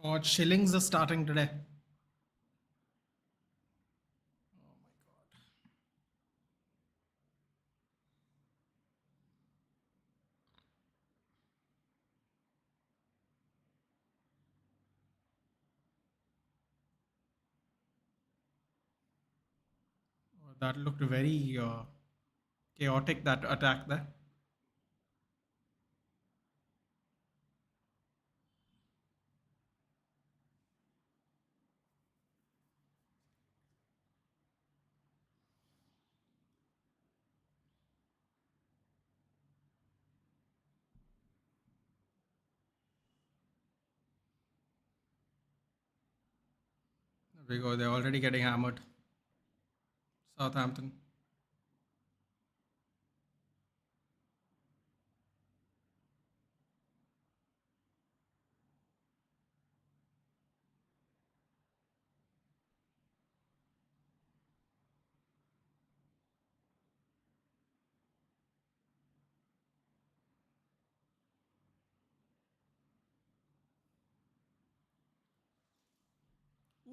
Oh, shillings are starting today. Oh my god. Oh, that looked very chaotic, that attack there. There we go. They're already getting hammered. Southampton.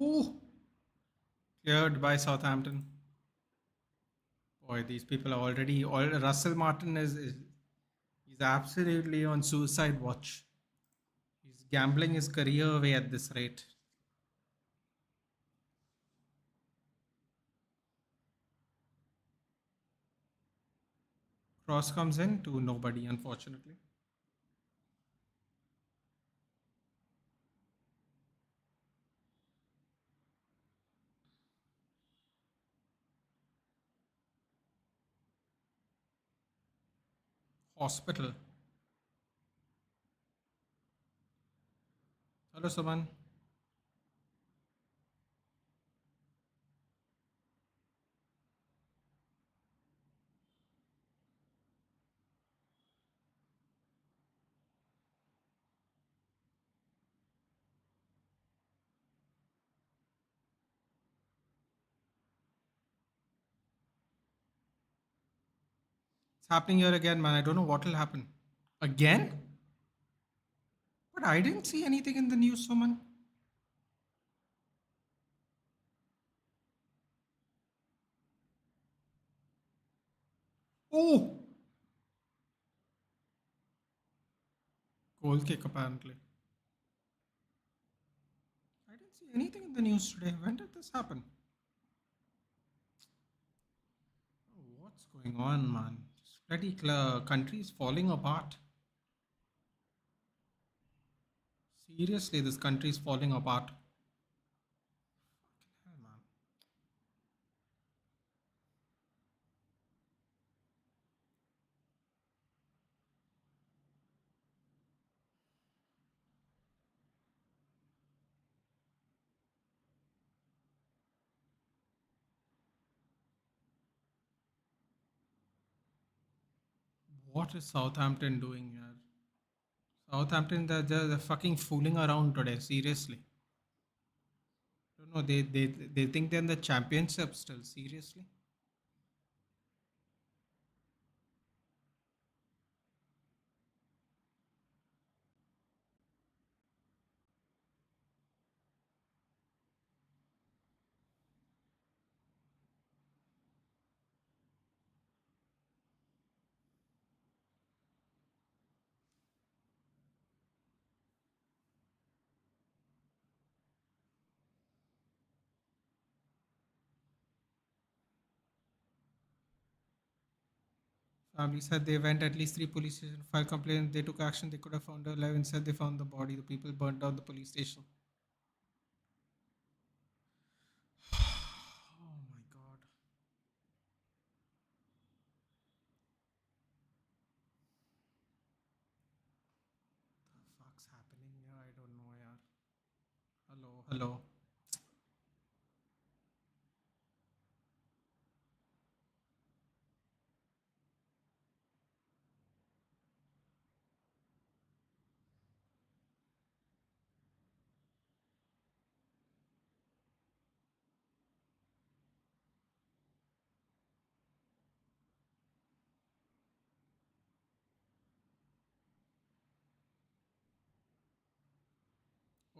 Ooh, cleared by Southampton. Boy, these people are already. Russell Martin is he's absolutely on suicide watch. He's gambling his career away at this rate. Cross comes in to nobody, unfortunately. Hospital. Hello, Suman. It's happening here again, man. I don't know what will happen. Again? But I didn't see anything in the news, Suman. Oh! Goal kick, apparently. I didn't see anything in the news today. When did this happen? Oh, what's going on, man? This bloody country is falling apart. Seriously, this country is falling apart. Hell, man. What is Southampton doing here? Southampton, they're fucking fooling around today. Seriously. Don't know. They think they're in the championship still. Seriously. Family said they went at least three police stations, filed complaint. They took action. They could have found her alive. Instead, they found the body. The people burnt down the police station. Oh my god. The fuck's happening here? I don't know, yaar. Hello, hello.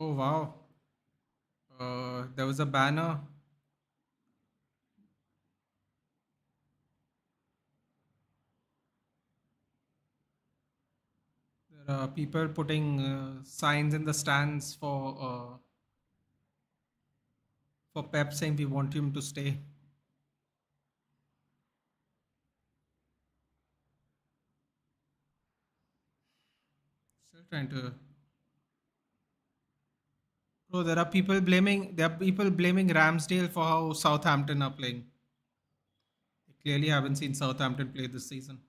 Oh wow. There was a banner. There are people putting signs in the stands for Pep saying we want him to stay. Still trying to. Bro, there are people blaming Ramsdale for how Southampton are playing. They clearly haven't seen Southampton play this season.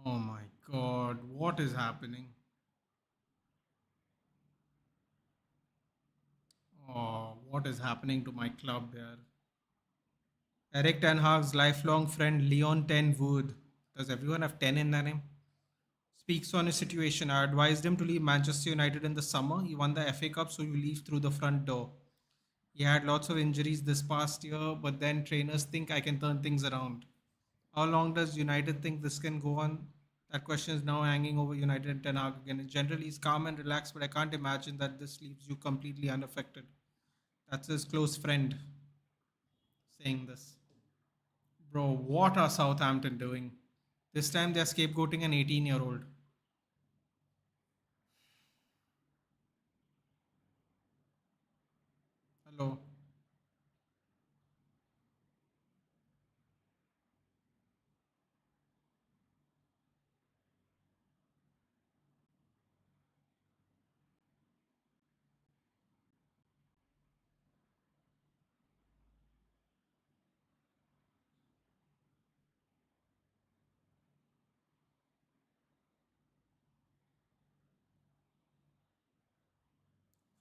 Oh my god, what is happening? Oh, what is happening to my club there? Eric Ten Hag's lifelong friend Leon Ten Wood. Does everyone have 10 in their name? Speaks on his situation. I advised him to leave Manchester United in the summer. He won the FA Cup, so you leave through the front door. He had lots of injuries this past year, but then trainers think I can turn things around. How long does United think this can go on? That question is now hanging over United and Ten Hag again. Generally, he's calm and relaxed, but I can't imagine that this leaves you completely unaffected. That's his close friend saying this. Bro, what are Southampton doing? This time they're scapegoating an 18-year-old. Hello.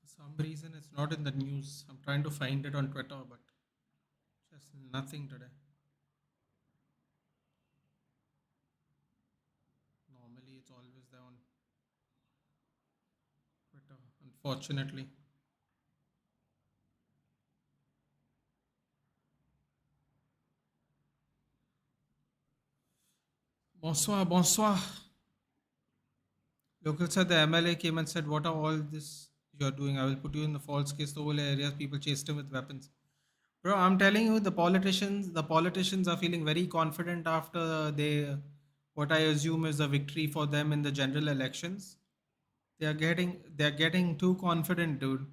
For some reason, it's not in the news. I'm trying to find it on Twitter, but just nothing today. Normally, it's always there on Twitter, unfortunately. Bonsoir, bonsoir. Local said the MLA came and said, "What are all this you're doing? I will put you in the false case. The whole area, people chased him with weapons." Bro, I'm telling you, the politicians are feeling very confident after what I assume is a victory for them in the general elections. They're getting too confident, dude.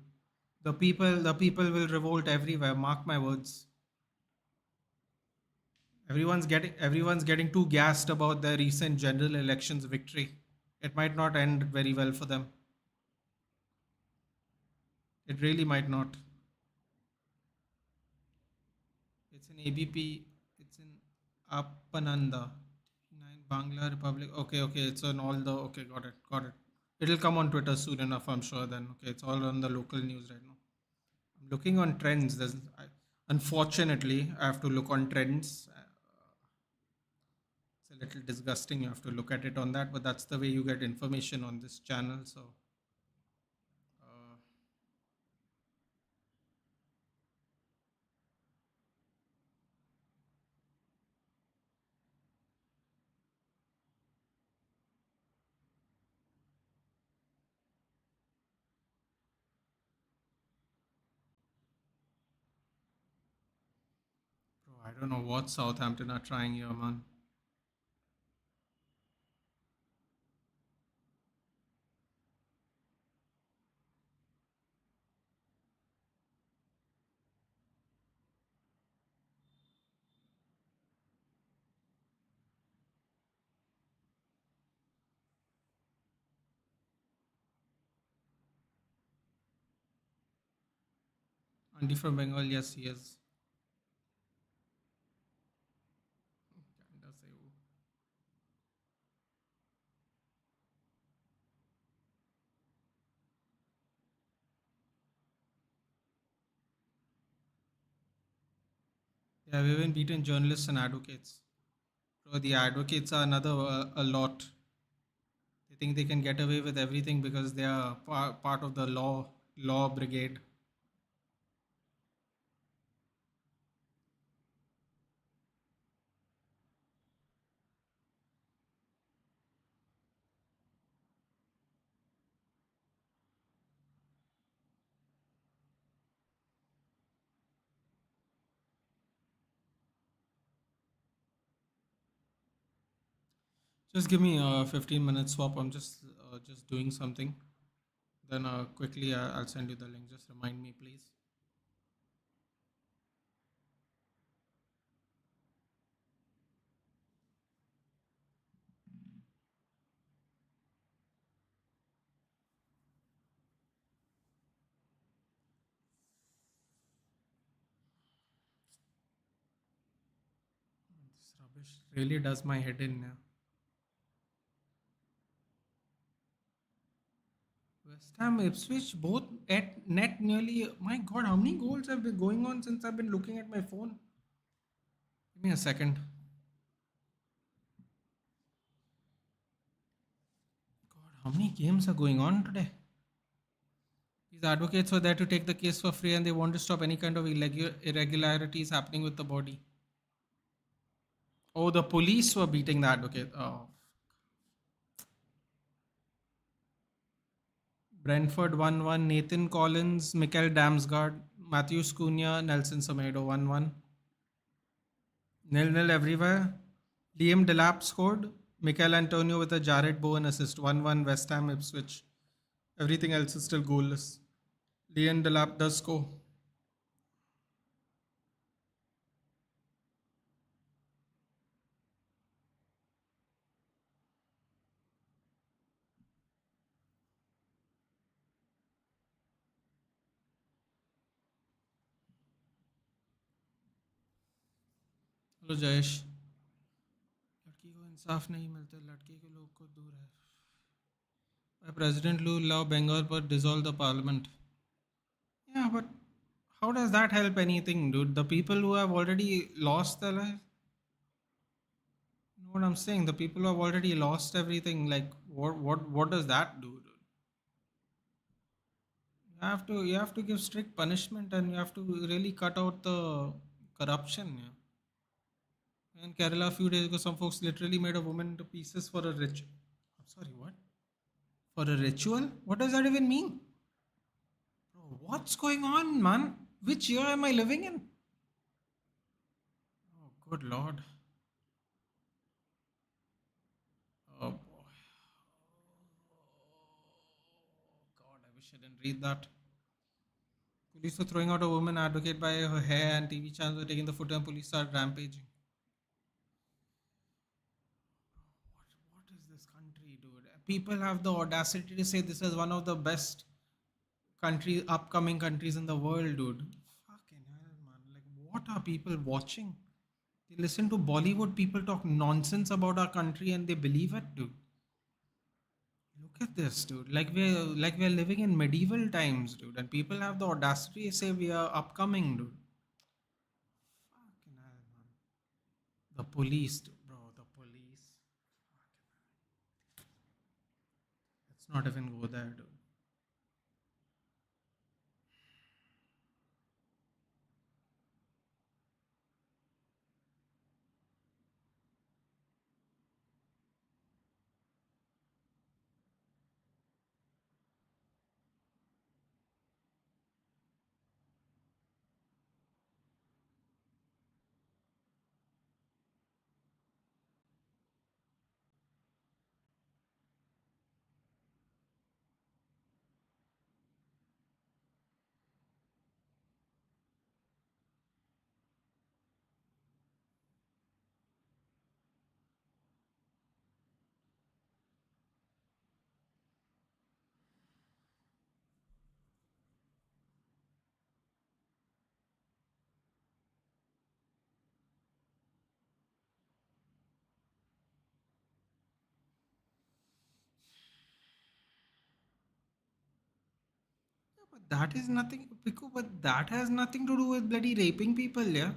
The people will revolt everywhere. Mark my words. Everyone's getting too gassed about their recent general elections victory. It might not end very well for them. It really might not. It's in ABP. It's in Apananda. 9 Bangla Republic. Okay, okay. It's on all the. Okay, got it. Got it. It'll come on Twitter soon enough, I'm sure then. Okay, it's all on the local news right now. I'm looking on trends. Unfortunately, I have to look on trends. It's a little disgusting. You have to look at it on that, but that's the way you get information on this channel. So, uh, bro, I don't know what Southampton are trying here, man. Andy from Bengal, yes, he is. Kinda say, "Oh." Yeah, we've been beaten journalists and advocates. Bro, the advocates are another a lot. They think they can get away with everything because they are part of the law brigade. Just give me a 15 minute swap. I'm just doing something. Then quickly I'll send you the link. Just remind me, please. This rubbish really does my head in. Yeah. West Ham, Ipswich, both at net nearly. My God, how many goals have been going on since I've been looking at my phone? Give me a second. God, how many games are going on today? These advocates were there to take the case for free and they want to stop any kind of irregularities happening with the body. Oh, the police were beating the advocate. Oh. Brentford 1-1. Nathan Collins, Mikel Damsgaard, Matthew Cunha, Nelson Semedo 1-1. 0-0 everywhere. Liam Delap scored. Mikel Antonio with a Jared Bowen assist. 1-1 West Ham Ipswich. Everything else is still goalless. Liam Delap does score. Hello Jayesh लड़की को इंसाफ नहीं मिलता लड़की के लोग को दूर है President Lu Lao Bengal पर dissolve the parliament. Yeah, but how does that help anything, dude? The people who have already lost their life. You know what I'm saying? The people who have already lost everything, like what does that do, dude? You have to give strict punishment and you have to really cut out the corruption. Yeah. In Kerala, a few days ago, some folks literally made a woman into pieces for a ritual. I'm sorry, what? For a ritual? What does that even mean? Bro, what's going on, man? Which year am I living in? Oh, good lord. Oh boy. God, I wish I didn't read that. Police were throwing out a woman advocate by her hair, and TV channels were taking the footage, and police started rampaging. What is this country, dude? People have the audacity to say this is one of the best upcoming countries in the world, dude. Fucking hell, man. Like, what are people watching? They listen to Bollywood people talk nonsense about our country and they believe it, dude. Look at this, dude. Like we're living in medieval times, dude. And people have the audacity to say we are upcoming, dude. Fucking hell, man. The police, bro. The police. Let's not even go there, dude. Yeah, but that is nothing, Piku. But that has nothing to do with bloody raping people, yeah.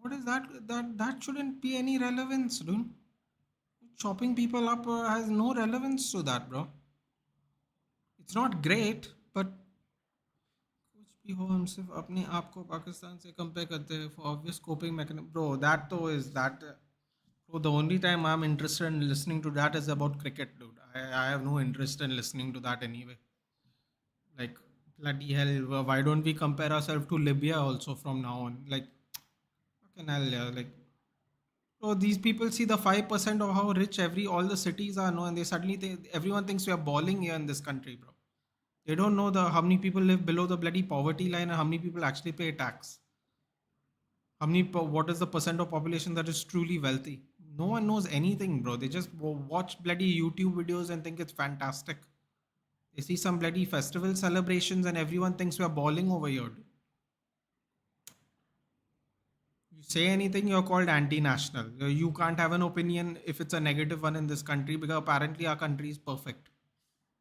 What is that? That shouldn't be any relevance, dude. Chopping people up has no relevance to that, bro. It's not great, but कुछ भी हो हम सिर्फ अपने आप को पाकिस्तान से compare करते हैं for obvious coping mechanism. Bro, that though is that. Bro, the only time I'm interested in listening to that is about cricket, dude. I have no interest in listening to that anyway. Like, bloody hell, why don't we compare ourselves to Libya also from now on? Like, fucking hell, yeah. Like, So these people see the 5% of how rich every all the cities are, no, and they suddenly think everyone thinks we are balling here in this country, bro. They don't know the how many people live below the bloody poverty line and how many people actually pay tax. What is the percent of population that is truly wealthy? No one knows anything, bro. They just watch bloody YouTube videos and think it's fantastic. They see some bloody festival celebrations and everyone thinks we are balling over here. You say anything, you're called anti-national. You can't have an opinion if it's a negative one in this country because apparently our country is perfect.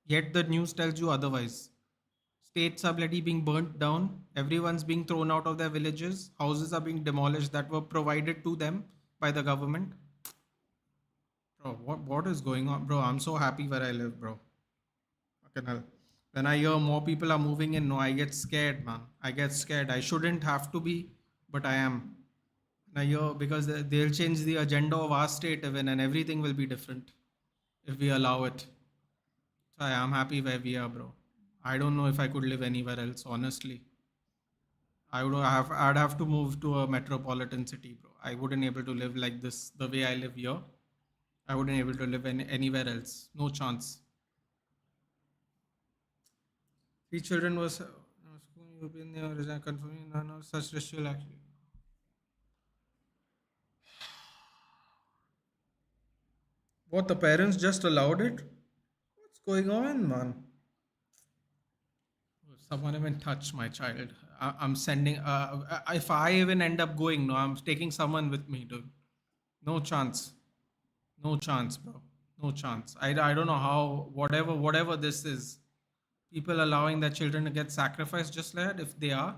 Yet the news tells you otherwise. States are bloody being burnt down. Everyone's being thrown out of their villages. Houses are being demolished that were provided to them by the government. Bro, what is going on, bro? I'm so happy where I live, bro. Fucking hell. When I hear more people are moving in, no, I get scared, man. I get scared. I shouldn't have to be, but I am. And I hear because they'll change the agenda of our state even, and everything will be different if we allow it. So I am happy where we are, bro. I don't know if I could live anywhere else, honestly. I'd have to move to a metropolitan city, bro. I wouldn't able to live like this the way I live here. I wouldn't able to live anywhere else. No chance. Three children was no, school European they were confirming no such ritual actually. What the parents just allowed it? What's going on, man? Someone even touched my child. I'm sending. If I even end up going, no, I'm taking someone with me, dude. No chance. No chance, bro. No chance. I don't know how. Whatever this is, people allowing their children to get sacrificed just like that. If they are,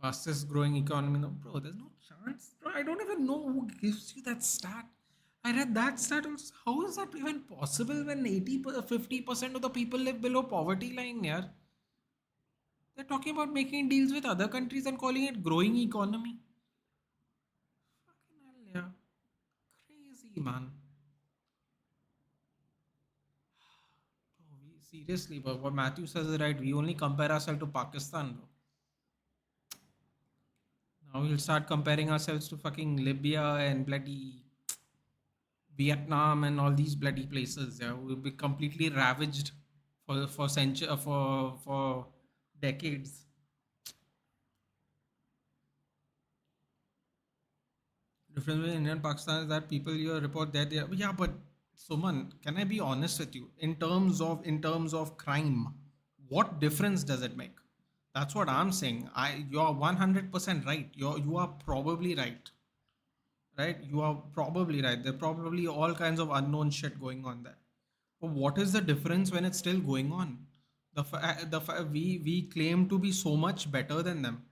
fastest growing economy. No, bro, there's no chance. Bro, I don't even know who gives you that stat. I read that stat also. How is that even possible when 50% of the people live below poverty line here? They're talking about making deals with other countries and calling it growing economy. Fucking hell, yeah. Crazy, man. Bro, seriously, but what Matthew says is right. We only compare ourselves to Pakistan, bro. Now we'll start comparing ourselves to fucking Libya and bloody Vietnam and all these bloody places. Yeah, we'll be completely ravaged for decades. Difference between India and Pakistan is that people here report that they are, yeah, but Suman, can I be honest with you? In terms of crime, what difference does it make? That's what I'm saying. You're 100% right. You are probably right. Right? You are probably right. There are probably all kinds of unknown shit going on there. But what is the difference when it's still going on? We claim to be so much better than them,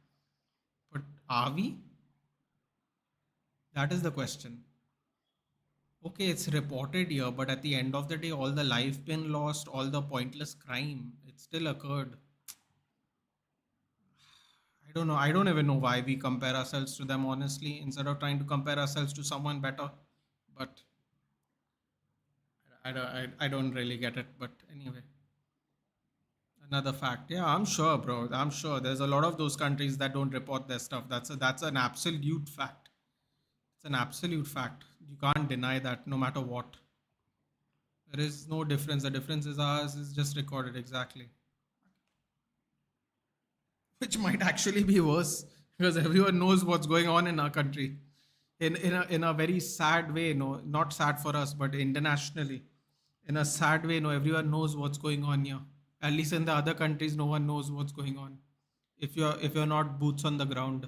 but are we? That is the question. Okay, it's reported here, but at the end of the day, all the life been lost, all the pointless crime, it still occurred. I don't know. I don't even know why we compare ourselves to them, honestly, instead of trying to compare ourselves to someone better. But I don't really get it. But anyway, another fact. Yeah, I'm sure, bro. I'm sure there's a lot of those countries that don't report their stuff. That's an absolute fact. It's an absolute fact. You can't deny that, no matter what. There is no difference. The difference is ours is just recorded exactly, which might actually be worse because everyone knows what's going on in our country. In a very sad way, no, not sad for us, but internationally, in a sad way, no, everyone knows what's going on here. At least in the other countries, no one knows what's going on. If you're not boots on the ground,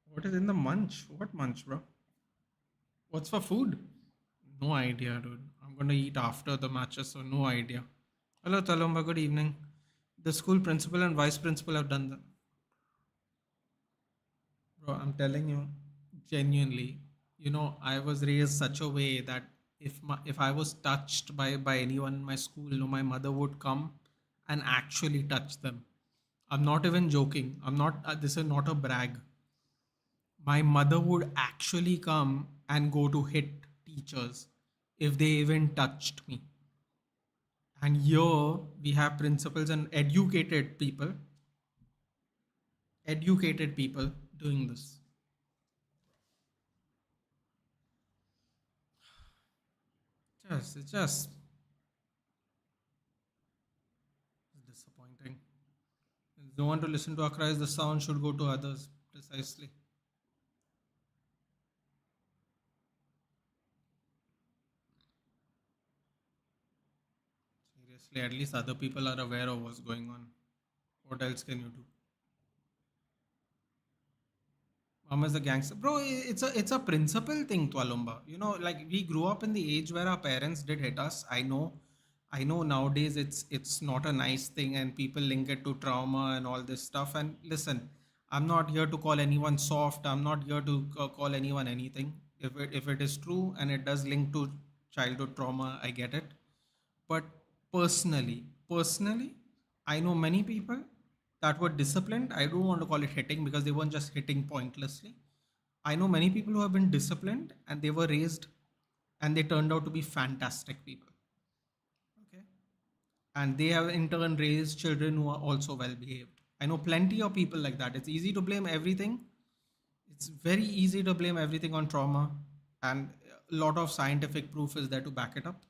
what is in the munch? What munch, bro? What's for food? No idea, dude. I'm gonna eat after the matches, so no idea. Hello, Talumba. Good evening. The school principal and vice principal have done that. Bro, I'm telling you, genuinely, I was raised such a way that if I was touched by anyone in my school, my mother would come and actually touch them. I'm not even joking. I'm not. This is not a brag. My mother would actually come and go to hit teachers if they even touched me. And here we have principals and educated people doing this. It's just disappointing. There's no one to listen to our cries. The sound should go to others. Precisely. Seriously, at least other people are aware of what's going on. What else can you do? Mom is a gangster, bro. It's a principle thing, Twalumba. Like we grew up in the age where our parents did hit us. I know nowadays it's not a nice thing, and people link it to trauma and all this stuff. And listen, I'm not here to call anyone soft. I'm not here to call anyone anything. If it is true and it does link to childhood trauma, I get it. But personally, I know many people that were disciplined. I don't want to call it hitting because they weren't just hitting pointlessly. I know many people who have been disciplined and they were raised and they turned out to be fantastic people. Okay. And they have in turn raised children who are also well behaved. I know plenty of people like that. It's easy to blame everything. It's very easy to blame everything on trauma, and a lot of scientific proof is there to back it up.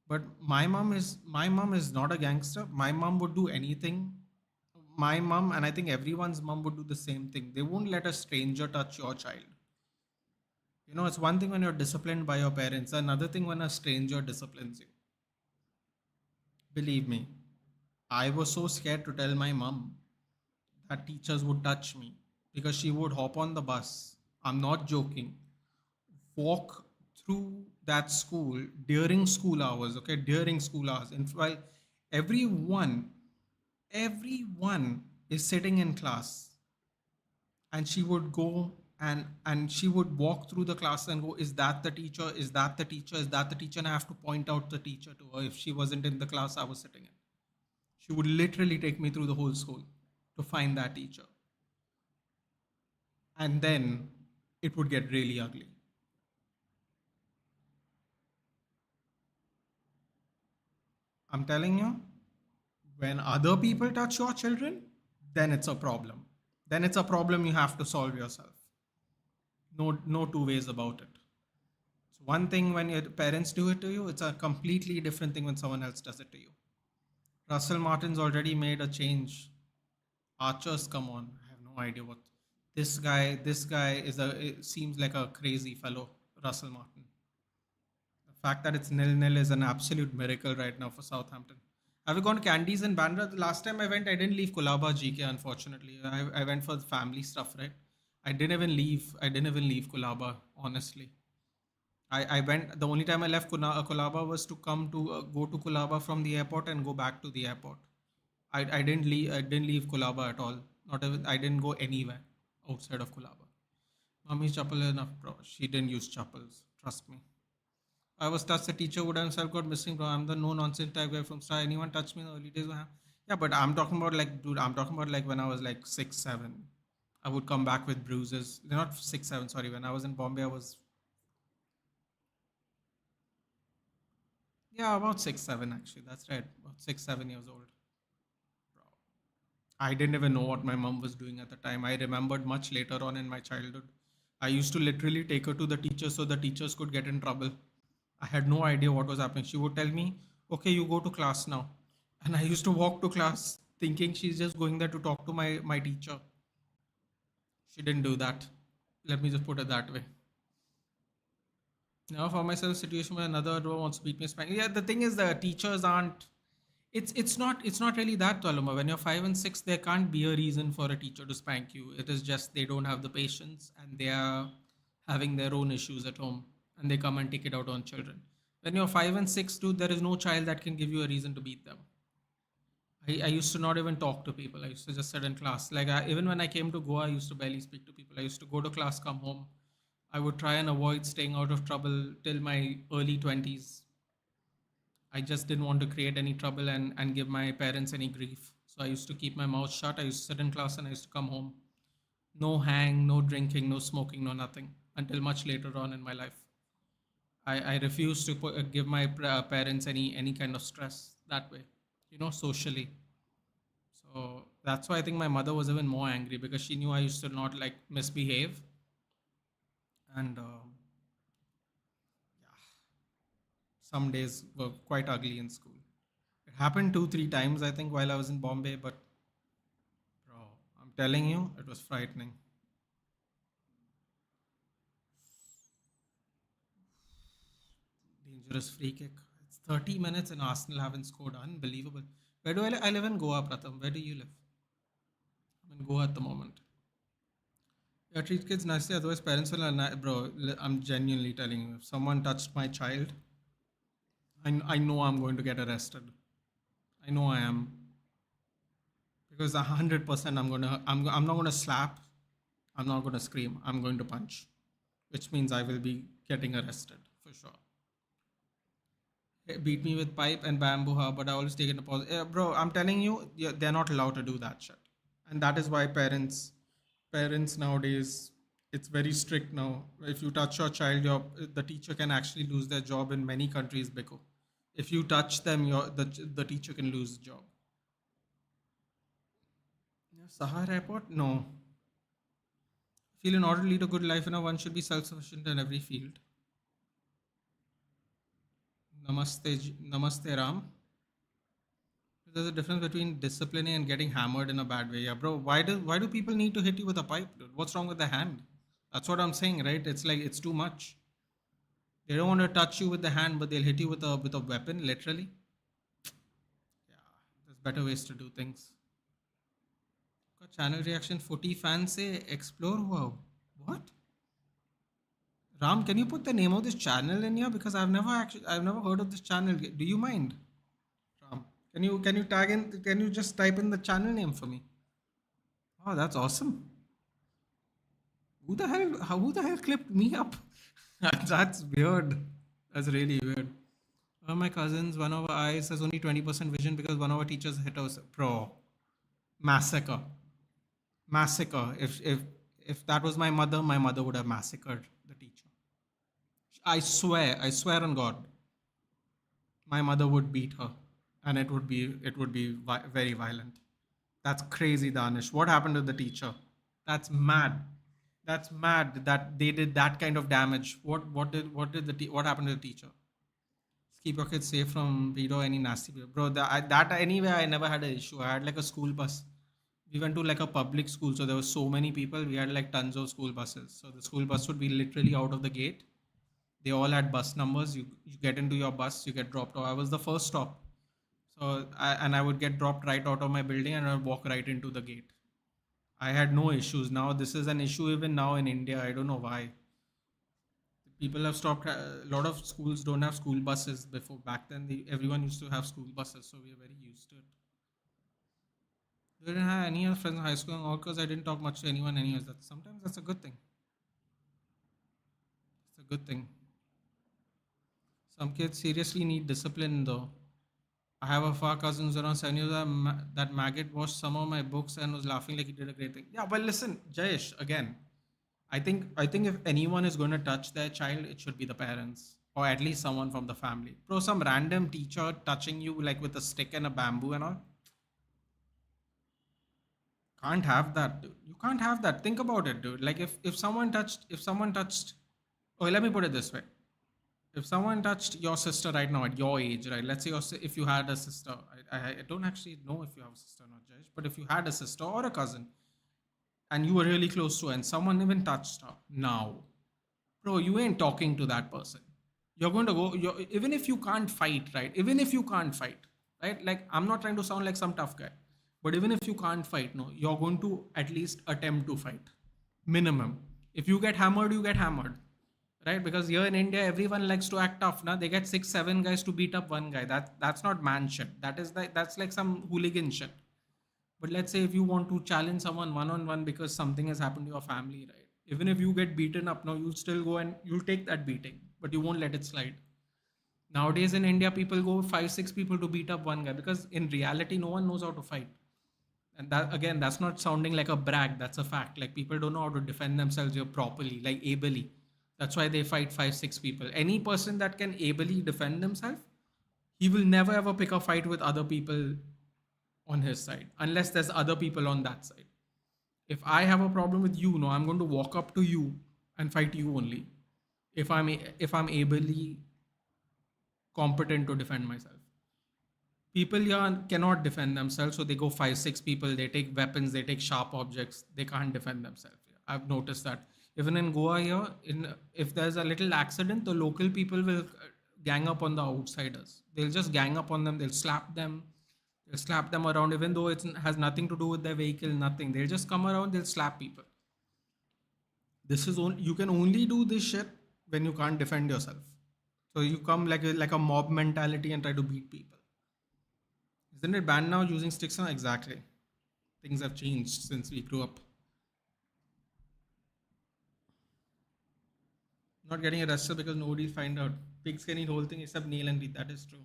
But my mom is not a gangster. My mom would do anything. My mom, and I think everyone's mom, would do the same thing. They won't let a stranger touch your child. It's one thing when you're disciplined by your parents, another thing when a stranger disciplines you. Believe me, I was so scared to tell my mom that teachers would touch me, because she would hop on the bus. I'm not joking. Walk through that school during school hours, okay, during school hours. And while everyone is sitting in class, and she would go and she would walk through the class and go, is that the teacher, is that the teacher, is that the teacher? And I have to point out the teacher to her if she wasn't in the class I was sitting in. She would literally take me through the whole school to find that teacher. And then it would get really ugly. I'm telling you, when other people touch your children, then it's a problem. Then it's a problem you have to solve yourself. No two ways about it. It's one thing when your parents do it to you, it's a completely different thing when someone else does it to you. Russell Martin's already made a change. Archers, come on. I have no idea what this guy it seems like a crazy fellow, Russell Martin. The fact that it's nil-nil is an absolute miracle right now for Southampton. Have you gone to Candies in Bandra? The last time I went, I didn't leave Kulaba GK, unfortunately. I went for the family stuff, right? I didn't even leave Kulaba, honestly. I went, the only time I left Kulaba was to come to go to Kulaba from the airport and go back to the airport. I didn't leave Kulaba at all. Not even, I didn't go anywhere outside of Kulaba. Mummy's chapel enough, bro. She didn't use chapels. Trust me. I was touched. The teacher would himself got missing, bro. I'm the no nonsense type guy from Star. Anyone touched me in the early days? Yeah, but I'm talking about like, dude. I'm talking about like when I was like 6, 7. I would come back with bruises. They're not 6, 7. Sorry. When I was in Bombay, I was, yeah, about 6, 7 actually. That's right. About 6, 7 years old. Bro. I didn't even know what my mom was doing at the time. I remembered much later on in my childhood. I used to literally take her to the teachers so the teachers could get in trouble. I had no idea what was happening. She would tell me, okay, you go to class now. And I used to walk to class thinking she's just going there to talk to my teacher. She didn't do that. Let me just put it that way. Now for myself, situation where another wants to beat me spank. Yeah, the thing is the teachers aren't, it's not really that, Taluma. When you're 5 and 6, there can't be a reason for a teacher to spank you. It is just they don't have the patience and they are having their own issues at home, and they come and take it out on children. When you're 5 and 6, dude, there is no child that can give you a reason to beat them. I used to not even talk to people. I used to just sit in class. Like even when I came to Goa, I used to barely speak to people. I used to go to class, come home. I would try and avoid staying out of trouble till my early 20s. I just didn't want to create any trouble and give my parents any grief. So I used to keep my mouth shut. I used to sit in class and I used to come home. No hang, no drinking, no smoking, no nothing until much later on in my life. I refused to give my parents any kind of stress. that way, socially. So that's why I think my mother was even more angry because she knew I used to not like misbehave. And yeah, some days were quite ugly in school. It happened 2, 3 times, I think, while I was in Bombay, but bro, I'm telling you, it was frightening. Dangerous free kick. It's 30 minutes and Arsenal haven't scored. Unbelievable. Where do I live? I live in Goa, Pratham. Where do you live? I'm in Goa at the moment. Yeah, treat kids nicely, otherwise parents will. Bro, I'm genuinely telling you, if someone touched my child, I know I'm going to get arrested. I know I am because 100% I'm not gonna slap. I'm not gonna scream. I'm going to punch, which means I will be getting arrested for sure. Beat me with pipe and bamboo, but I always take it a pause. Bro, I'm telling you, they're not allowed to do that shit, and that is why parents nowadays, it's very strict now. If you touch your child, the teacher can actually lose their job in many countries. Because if you touch them, the teacher can lose the job. Yeah, Sahar Airport, no. I feel in order to lead a good life, one should be self-sufficient in every field. Namaste, Ram. There's a difference between disciplining and getting hammered in a bad way. Yeah, bro. Why do people need to hit you with a pipe, dude? What's wrong with the hand? That's what I'm saying, right? It's like it's too much. They don't want to touch you with the hand, but they'll hit you with a weapon, literally. Yeah, there's better ways to do things. Channel reaction 40 fans say explore wow. What? Ram, can you put the name of this channel in here? Because I've never heard of this channel. Do you mind? Ram. Can you tag in, can you just type in the channel name for me? Oh, that's awesome. Who the hell clipped me up? That's weird. That's really weird. One of my cousins, one of our eyes has only 20% vision because one of our teachers hit us. Pro. Massacre. Massacre. If that was my mother would have massacred the teacher. I swear on God, my mother would beat her, and it would be very violent. That's crazy, Danish. What happened to the teacher? That's mad. That's mad that they did that kind of damage. What happened to the teacher? Keep your kids safe from pedo any nasty people. Bro, that anyway, I never had an issue. I had like a school bus. We went to like a public school, so there were so many people. We had like tons of school buses. So the school bus would be literally out of the gate. They all had bus numbers. You get into your bus, you get dropped off. I was the first stop. So I would get dropped right out of my building and I would walk right into the gate. I had no issues. Now this is an issue even now in India. I don't know why. People have stopped. A lot of schools don't have school buses before. Back then, everyone used to have school buses, so we are very used to it. I didn't have any other friends in high school, all because I didn't talk much to anyone. Anyways, sometimes that's a good thing. It's a good thing. Some kids seriously need discipline, though. I have a far cousin who's around 7 years old. That maggot watched some of my books and was laughing like he did a great thing. Yeah, but listen, Jayesh, again, I think if anyone is going to touch their child, it should be the parents or at least someone from the family. Bro, some random teacher touching you like with a stick and a bamboo and all, can't have that, dude. You can't have that. Think about it, dude. Like if someone touched, oh, let me put it this way. If someone touched your sister right now at your age, right? Let's say if you had a sister, I don't actually know if you have a sister or not, Jayesh, but if you had a sister or a cousin and you were really close to her and someone even touched her now, bro, you ain't talking to that person. You're going to go, even if you can't fight, right? Even if you can't fight, right? Like, I'm not trying to sound like some tough guy, but even if you can't fight, no, you're going to at least attempt to fight. Minimum. If you get hammered, you get hammered, right? Because here in India, everyone likes to act tough. Now they get 6, 7 guys to beat up one guy. That's not man shit. That's like some hooligan shit. But let's say if you want to challenge someone one on one because something has happened to your family, right? Even if you get beaten up, now you'll still go and you'll take that beating, but you won't let it slide. Nowadays in India, people go 5, 6 people to beat up one guy because in reality, no one knows how to fight. And that again, that's not sounding like a brag. That's a fact. Like people don't know how to defend themselves here properly, like ably. That's why they fight 5, 6 people. Any person that can ably defend themselves, He will never ever pick a fight with other people on his side unless there's other people on that side. If I have a problem with you, no, I'm going to walk up to you and fight you only. If I'm ably competent to defend myself. People here cannot defend themselves, so they go five, six people. They take weapons, they take sharp objects. They can't defend themselves. I've noticed that. Even in Goa here, in if there's a little accident, the local people will gang up on the outsiders. They'll just gang up on them. They'll slap them. They'll slap them around, even though it has nothing to do with their vehicle. Nothing. They'll just come around. They'll slap people. This is only you can only do this shit when you can't defend yourself. So you come like a mob mentality and try to beat people. Isn't it banned now using sticks now? Exactly. Things have changed since we grew up. Not getting arrested because nobody will find out. Pigs can eat whole thing except nail and teeth. That is true.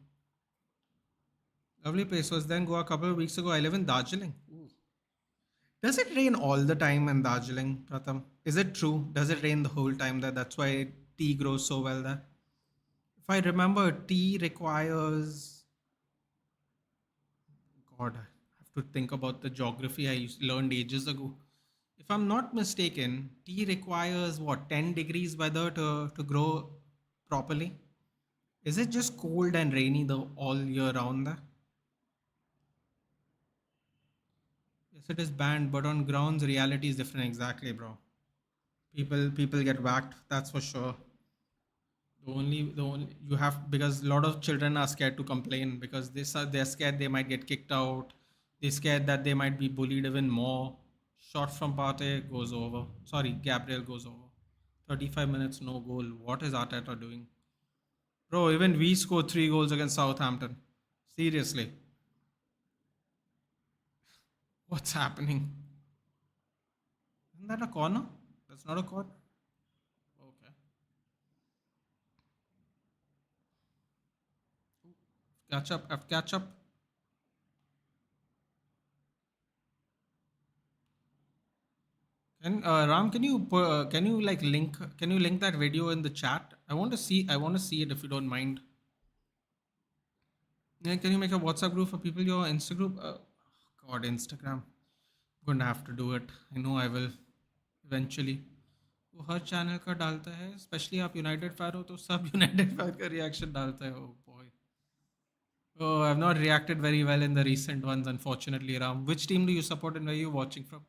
Lovely place. Was then Goa a couple of weeks ago. I live in Darjeeling. Ooh. Does it rain all the time in Darjeeling, Pratham? Is it true? Does it rain the whole time there? That's why tea grows so well there. If I remember, tea requires. God, I have to think about the geography learned ages ago. If I'm not mistaken, tea requires what, 10 degrees weather to grow properly? Is it just cold and rainy all year round there? Yes, it is banned, but on grounds, reality is different. Exactly, bro. People get whacked. That's for sure. The only you have, because a lot of children are scared to complain because they're scared they might get kicked out. They're scared that they might be bullied even more. Shot from Partey goes over. Sorry, Gabriel goes over. 35 minutes, no goal. What is Arteta doing? Bro, even we scored 3 goals against Southampton. Seriously. What's happening? Isn't that a corner? That's not a corner. Okay. Catch up. Have catch up. Ram, can you like link that video in the chat? I want to see it if you don't mind. Yeah, can you make a WhatsApp group for people your Insta group? God, Instagram. I'm gonna have to do it. I know I will eventually. वो हर channel का डालता है, specially आप United fan हो तो सब United fan का reaction डालता है. Oh boy. Oh, I've not reacted very well in the recent ones, unfortunately, Ram. Which team do you support and where are you watching from?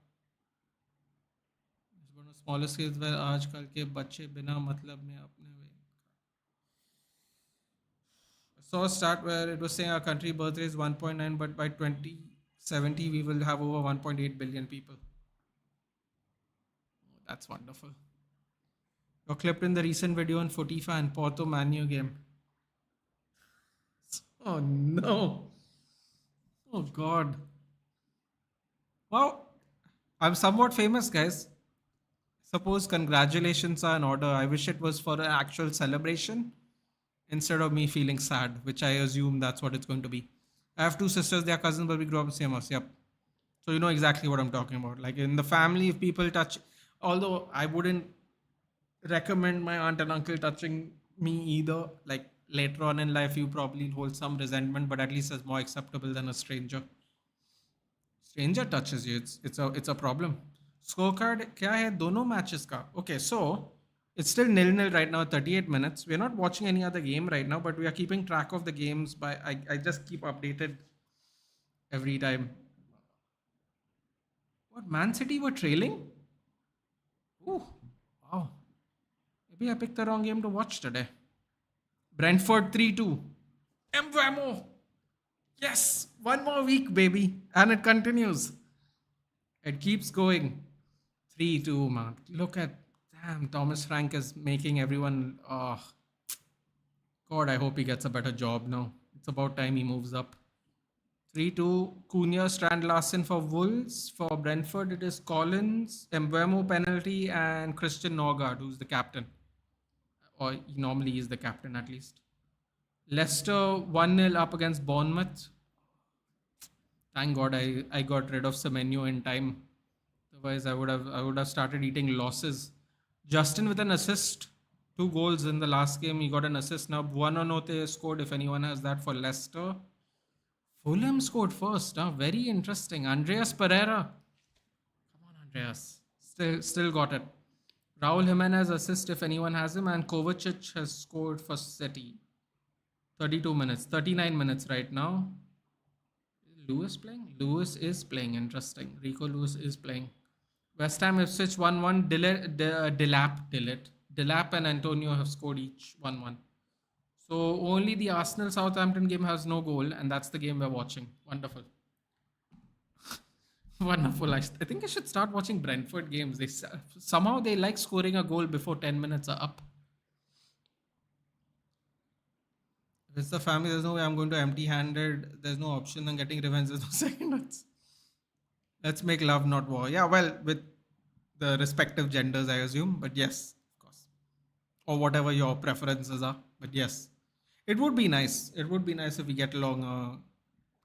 Smaller scales पर आजकल के बच्चे बिना मतलब में अपने saw a stat where it was saying our country birth rate is 1.9, but by 2070 we will have over 1.8 billion people. Oh, that's wonderful. You're clipped in the recent video on Footy Fan Porto Manu game. Oh no. Oh God. Well, I'm somewhat famous, guys. Suppose congratulations are in order. I wish it was for an actual celebration instead of me feeling sad, which I assume that's what it's going to be. I have 2 sisters, they are cousins, but we grew up in the same house. Yep. So you know exactly what I'm talking about. Like in the family, if people touch, although I wouldn't recommend my aunt and uncle touching me either. Like later on in life, you probably hold some resentment, but at least it's more acceptable than a stranger. Stranger touches you, it's a problem. Scorecard क्या है दोनों matches का? Okay, so it's still 0-0 right now, 38 minutes. We're not watching any other game right now, but we are keeping track of the games by I just keep updated every time. What, Man City were trailing? Ooh, wow. Maybe I picked the wrong game to watch today. Brentford 3-2. Mbamo. Yes, one more week, baby. And it continues. It keeps going. 3-2, man. Look at, damn, Thomas Frank is making everyone, oh, God, I hope he gets a better job now. It's about time he moves up. 3-2, Cunha, Strand Larsen for Wolves. For Brentford, it is Collins, Mbemo penalty, and Christian Norgard, who's the captain. Or normally he's the captain at least. Leicester 1-0 up against Bournemouth. Thank God I got rid of Semenyo in time. Otherwise, I would have started eating losses. Justin with an assist Two goals in the last game. He got an assist now. Buonanotte scored, if anyone has that, for Leicester. Fulham scored first. Very interesting. Andreas Pereira. Come on, Andreas. Still got it. Raul Jimenez assist, if anyone has him. And Kovacic has scored for City. 32 minutes. 39 minutes right now. Lewis playing? Lewis is playing. Interesting. Rico Lewis is playing. West Ham Ipswich 1-1. Delap and Antonio have scored each 1-1. So only the Arsenal Southampton game has no goal, and that's the game we're watching. Wonderful. Wonderful. I think I should start watching Brentford games. Somehow they like scoring a goal before 10 minutes are up. If it's the family, there's no way I'm going to empty-handed. There's no option on getting revenge. There's no seconds. Let's make love, not war. Yeah, well, with the respective genders, I assume. But yes, of course. Or whatever your preferences are. But yes, it would be nice. It would be nice if we get along.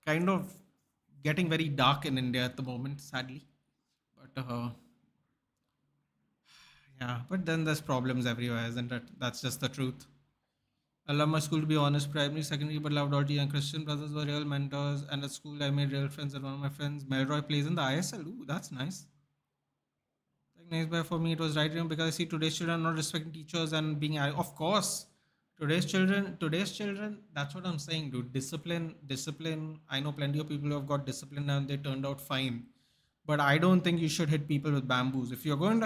Kind of getting very dark in India at the moment, sadly. But yeah, but then there's problems everywhere, isn't it? That's just the truth. I love my school, to be honest. Primary, secondary, but loved Audrey and Christian brothers were real mentors. And at school, I made real friends. And one of my friends, Melroy, plays in the ISL. Ooh, that's nice. Like nice, but for me, it was right because I see today's children not respecting teachers and being. Of course, today's children. That's what I'm saying, dude. Discipline. I know plenty of people who have got discipline and they turned out fine. But I don't think you should hit people with bamboos. If you're going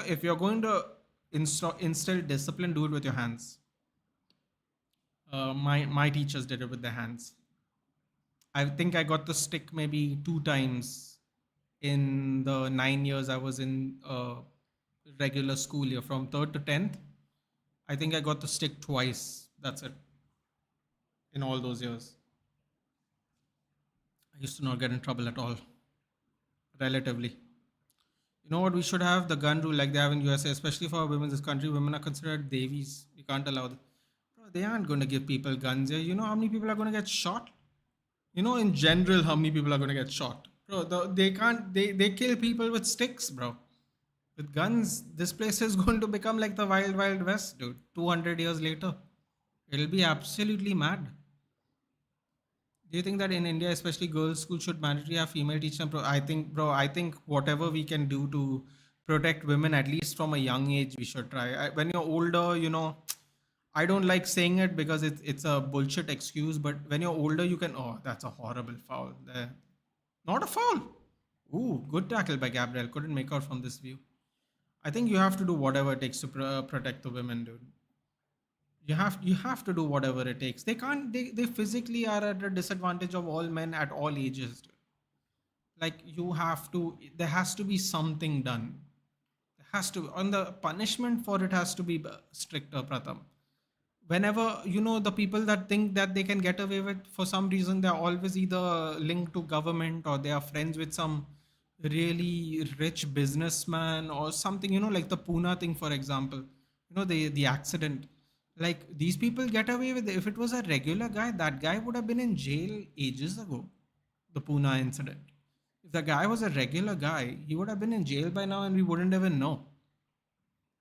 to instill discipline, do it with your hands. My teachers did it with their hands. I think I got the stick maybe 2 times in the 9 years I was in regular school year, from third to 10th. I think I got the stick twice. That's it. In all those years, I used to not get in trouble at all, relatively. You know what? We should have the gun rule like they have in USA, especially for women in this country. Women are considered devis. We can't allow them. Bro, they aren't going to give people guns here. You know how many people are going to get shot? You know, in general, how many people are going to get shot? Bro, they can't. They kill people with sticks, bro. With guns, this place is going to become like the wild, wild west, dude. 200 years later, it'll be absolutely mad. Do you think that in India, especially girls' school, should mandatory have female teachers? I think, bro, I think whatever we can do to protect women, at least from a young age, we should try. When you're older, I don't like saying it because it's a bullshit excuse, but when you're older, you can. Oh, that's a horrible foul. There, not a foul. Ooh, good tackle by Gabriel. Couldn't make out from this view. I think you have to do whatever it takes to protect the women, dude. You have to do whatever it takes. They can't. They physically are at a disadvantage of all men at all ages, dude. Like you have to. There has to be something done. There has to. On the punishment for it has to be stricter, Pratham. Whenever the people that think that they can get away with, for some reason they're always either linked to government or they are friends with some really rich businessman or something, like the Pune thing, for example. The accident. Like these people get away with it. If it was a regular guy, that guy would have been in jail ages ago. The Pune incident, if the guy was a regular guy, he would have been in jail by now and we wouldn't even know.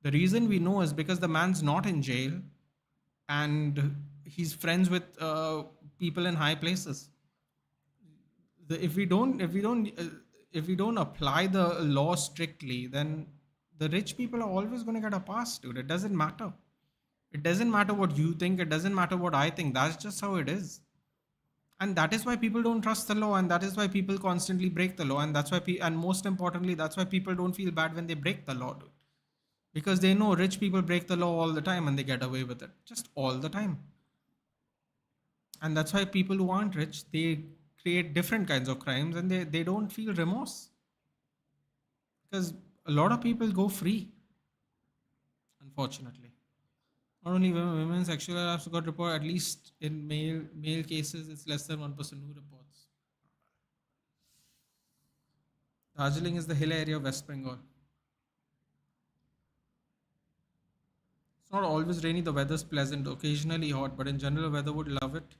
The reason we know is because the man's not in jail and he's friends with people in high places. If we don't apply the law strictly, then the rich people are always going to get a pass, dude. It doesn't matter. It doesn't matter what you think. It doesn't matter what I think. That's just how it is. And that is why people don't trust the law, and that is why people constantly break the law, and that's why and most importantly, that's why people don't feel bad when they break the law, dude. Because they know rich people break the law all the time and they get away with it. Just all the time. And that's why people who aren't rich, they create different kinds of crimes and they don't feel remorse. Because a lot of people go free, unfortunately. Not only women sexual harassment got reported, at least in male cases, it's less than 1% who reports. Darjeeling is the hill area of West Bengal. It's not always rainy, the weather's pleasant, occasionally hot, but in general, the weather would love it.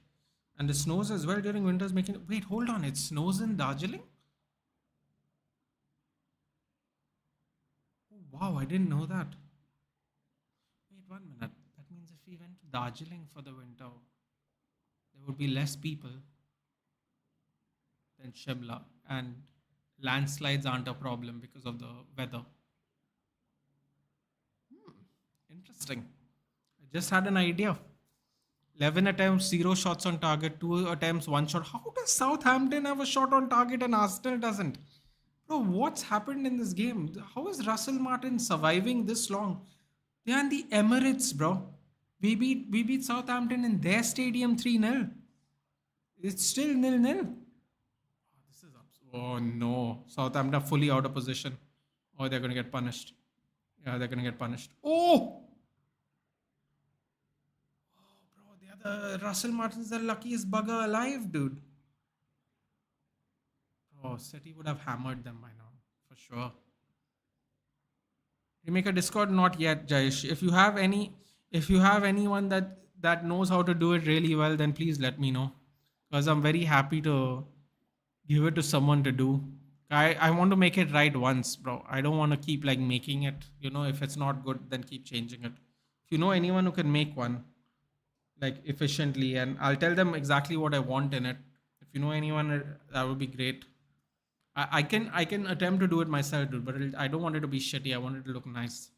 And it snows as well during winters, making it. Wait, hold on, it snows in Darjeeling? Oh, wow, I didn't know that. Wait 1 minute. That means Darjeeling for the winter, there would be less people than Shimla, and landslides aren't a problem because of the weather. Interesting. I just had an idea. 11 attempts, 0 shots on target, 2 attempts, 1 shot. How does Southampton have a shot on target and Arsenal doesn't? Bro, what's happened in this game? How is Russell Martin surviving this long? They're in the Emirates, bro. We beat Southampton in their stadium 3-0. It's still nil-nil. This is oh no. Southampton are fully out of position. Oh, they're gonna get punished. Yeah, they're gonna get punished. Oh! Bro, the Russell Martin's the luckiest bugger alive, dude. Oh, City would have hammered them by now, for sure. Remake a Discord? Not yet, Jayesh. If you have anyone that knows how to do it really well, then please let me know. Because I'm very happy to give it to someone to do. I want to make it right once, bro. I don't want to keep like making it. If it's not good, then keep changing it. If you know anyone who can make one like efficiently, and I'll tell them exactly what I want in it. If you know anyone, that would be great. I can attempt to do it myself, dude, but I don't want it to be shitty. I want it to look nice.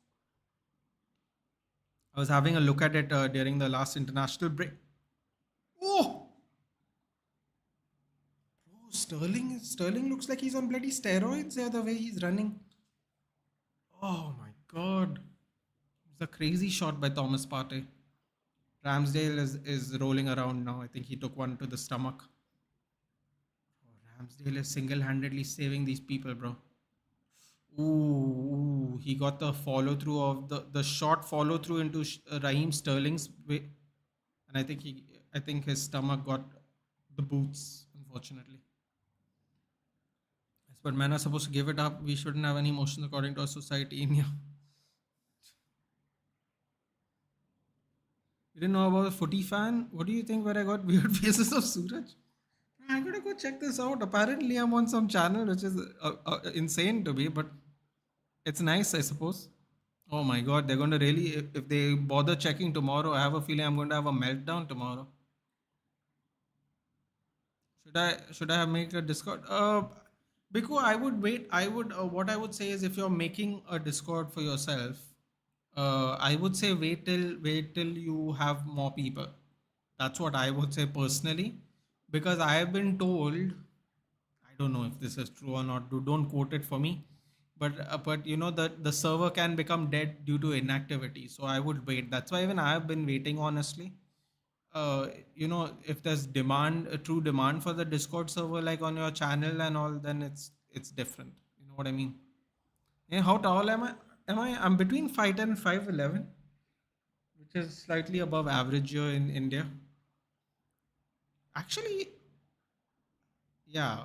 I was having a look at it during the last international break. Oh, bro, Sterling looks like he's on bloody steroids there. The way he's running. Oh my god, it's a crazy shot by Thomas Partey. Ramsdale is rolling around now. I think he took one to the stomach. Ramsdale is single-handedly saving these people, bro. Ooh, he got the follow through of the short follow through into Raheem Sterling's way, and I think his stomach got the boots, unfortunately. Yes, but men are supposed to give it up. We shouldn't have any emotions according to our society in here. You didn't know about the footy fan? What do you think where I got weird faces of Suraj? I gotta go check this out. Apparently, I'm on some channel which is insane to me, but it's nice, I suppose. Oh my god, they're going to really, if they bother checking tomorrow, I have a feeling I'm going to have a meltdown tomorrow. Should I have make a Discord? Because I would wait. I would what I would say is if you're making a Discord for yourself, I would say wait till you have more people. That's what I would say personally, because I have been told. I don't know if this is true or not. Don't quote it for me, but the server can become dead due to inactivity. So I would wait. That's why even I have been waiting honestly. If there's demand, a true demand for the Discord server, like on your channel and all, then it's different. You know what I mean? Yeah, how tall am I? I'm between 5'10" and 5'11", which is slightly above average here in India. Actually, yeah,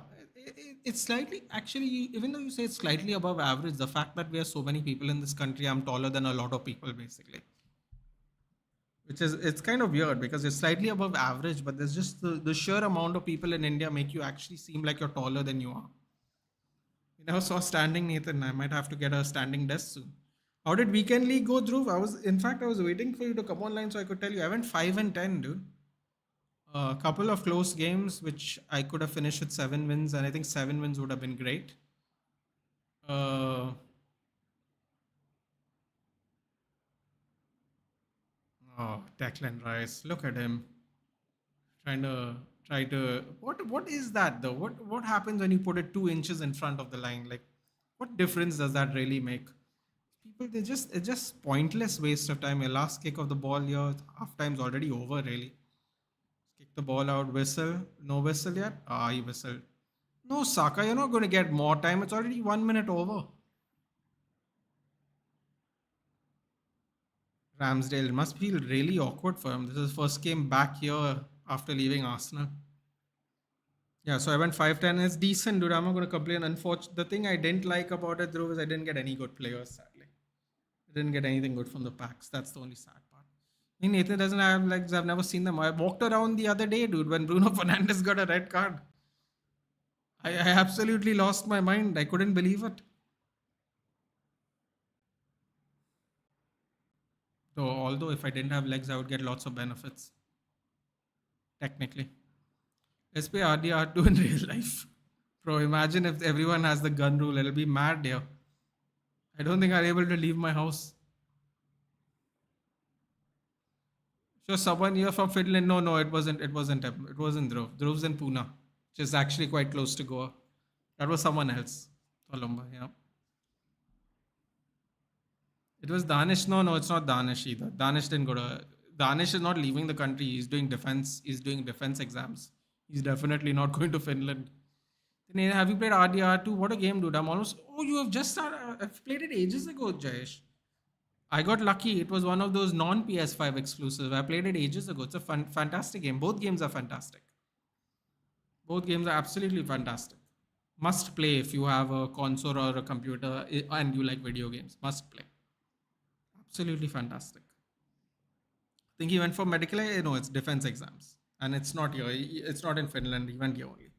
it's slightly actually. Even though you say it's slightly above average, the fact that we are so many people in this country, I'm taller than a lot of people basically. Which is it's kind of weird because it's slightly above average, but there's just the sheer amount of people in India make you actually seem like you're taller than you are. You never saw standing Nathan. I might have to get a standing desk soon. How did weekend league go, Dhruv? I was waiting for you to come online so I could tell you. I went 5-10, dude. A couple of close games, which I could have finished with 7 wins, and I think 7 wins would have been great. Uh, oh, Declan Rice, look at him trying to try to. What is that though? What happens when you put it 2 inches in front of the line? Like, what difference does that really make? People, it's just pointless waste of time. Your last kick of the ball, your half time's already over. Really, kick the ball out, whistle. No whistle yet. Ah, he whistled. No, Saka, you're not going to get more time. It's already 1 minute over. Ramsdale, it must feel really awkward for him. This is his first game back here after leaving Arsenal. Yeah, so I went 5-10. It's decent, dude. I'm not going to complain. Unfortunately, the thing I didn't like about it, though, is I didn't get any good players, sadly. I didn't get anything good from the packs. That's the only sad part. I mean, Nathan doesn't have legs. I've never seen them. I walked around the other day, dude, when Bruno Fernandes got a red card. I absolutely lost my mind. I couldn't believe it. Though, although if I didn't have legs, I would get lots of benefits. Technically, SPRDR2 in real life. Bro, imagine if everyone has the gun rule. It'll be mad here. I don't think I'm able to leave my house. So someone here from Finland. No, no, it wasn't. It wasn't him. It wasn't Dhruv. Dhruv's in Pune, which is actually quite close to Goa. That was someone else. Colombo, yeah. It was Danish. No, no, it's not Danish either. Danish didn't go to. Danish is not leaving the country. He's doing defense. He's doing defense exams. He's definitely not going to Finland. Then, have you played RDR2? What a game, dude. I'm almost. Oh, you have just started. I've played it ages ago, Jayesh. I got lucky. It was one of those non PS5 exclusives. I played it ages ago. It's a fantastic game. Both games are fantastic. Both games are absolutely fantastic. Must play if you have a console or a computer and you like video games. Must play. Absolutely fantastic. I think he went for medical. No, it's defense exams, and it's not here. It's not in Finland. He went here only.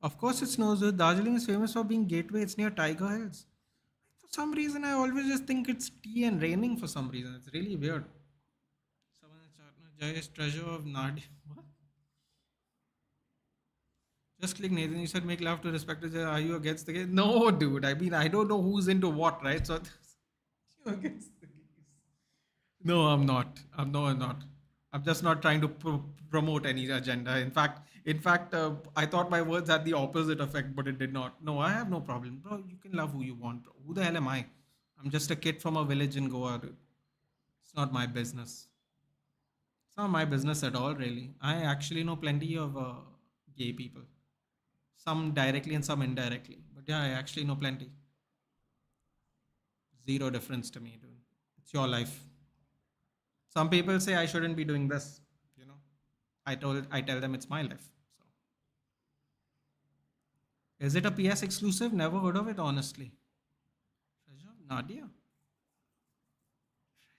Of course, it snows. Darjeeling is famous for being gateway. It's near Tiger Hills. For some reason, I always just think it's tea and raining for some reason. It's really weird. Someone in chat, no, Jay's treasure of Nadia. What? Just click Nathan. You said make love to respect. Are you against the game? No, dude. I mean, I don't know who's into what, right? So you against the gays. No, I'm not. I'm not. I'm just not trying to promote any agenda. In fact, I thought my words had the opposite effect, but it did not. No, I have no problem, bro. You can love who you want, bro. Who the hell am I? I'm just a kid from a village in Goa, dude. It's not my business. It's not my business at all, really. I actually know plenty of gay people. Some directly and some indirectly. But yeah, I actually know plenty. Zero difference to me, dude. It's your life. Some people say I shouldn't be doing this. You know, I tell them it's my life. So, is it a PS exclusive? Never heard of it, honestly. Treasure of Nadia.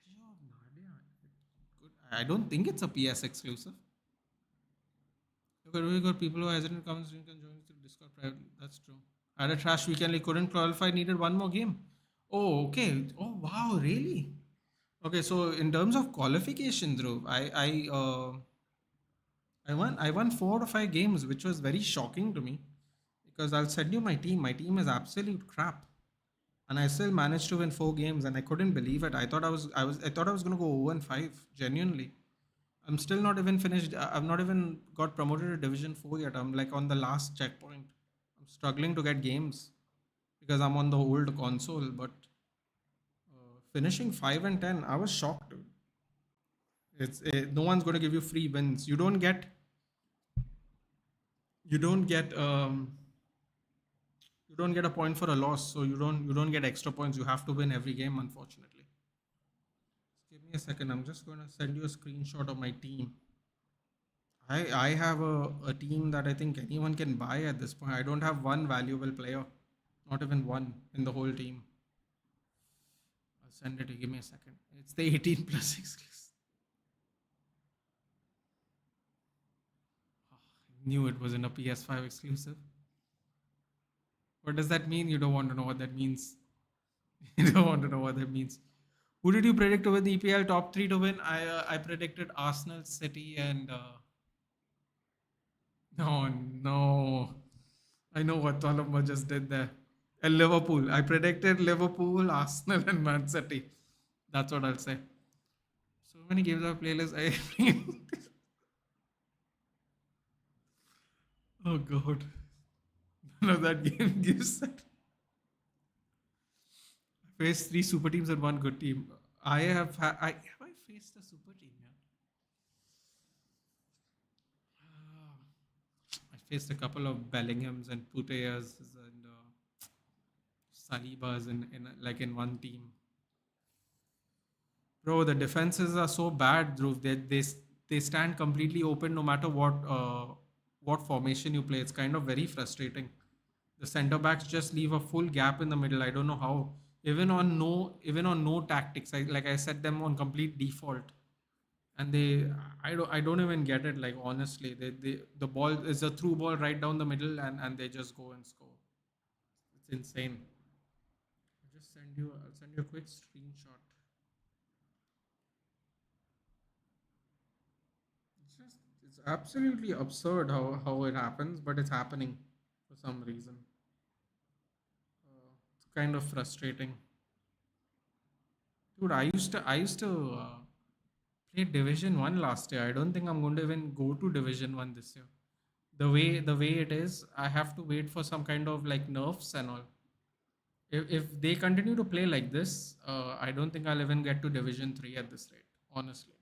Treasure of Nadia. Good. I don't think it's a PS exclusive. Look at really good people who hesitant comments you can join through Discord privately. That's true. I had a trash weekend. Couldn't qualify. Needed one more game. Oh, okay. Oh, wow. Really? Okay. So in terms of qualification, Dhruv, I won 4 or 5 games, which was very shocking to me because I'll send you my team. My team is absolute crap, and I still managed to win 4 games, and I couldn't believe it. I thought I was gonna go 0-5. Genuinely, I'm still not even finished. I've not even got promoted to Division 4 yet. I'm like on the last checkpoint. I'm struggling to get games because I'm on the old console. But finishing 5 and 10, I was shocked, dude. No one's going to give you free wins. You don't get a point for a loss, so you don't get extra points. You have to win every game, unfortunately. Just give me a second. I'm just going to send you a screenshot of my team. I have a team that I think anyone can buy at this point. I don't have one valuable player, not even one in the whole team. I'll send it to you. Give me a second. It's the 18 plus exclusive. Oh, I knew it was in a PS5 exclusive. What does that mean? You don't want to know what that means. You don't want to know what that means. Who did you predict to win the EPL top three to win? I predicted Arsenal, City, and no, no. I know what Tolomba just did there. And Liverpool. I predicted Liverpool, Arsenal, and Man City. That's what I'll say. So many games on playlist. Oh god. None of that game gives that. I faced 3 super teams and 1 good team. I faced a super team, yeah. I faced a couple of Bellinghams and Puteyas and Salibas in one team. Bro, the defenses are so bad, Dhruv. They stand completely open no matter what formation you play. It's kind of very frustrating. The center backs just leave a full gap in the middle. I don't know how. Even on no tactics, I set them on complete default, and I don't even get it. Like honestly, the ball is a through ball right down the middle, and they just go and score. It's insane. I'll send you a quick screenshot. It's absolutely absurd how it happens, but it's happening for some reason. It's kind of frustrating. Dude, I used to play Division One last year. I don't think I'm going to even go to Division One this year. The way it is, I have to wait for some kind of like nerfs and all. If they continue to play like this, I don't think I'll even get to Division Three at this rate. Honestly,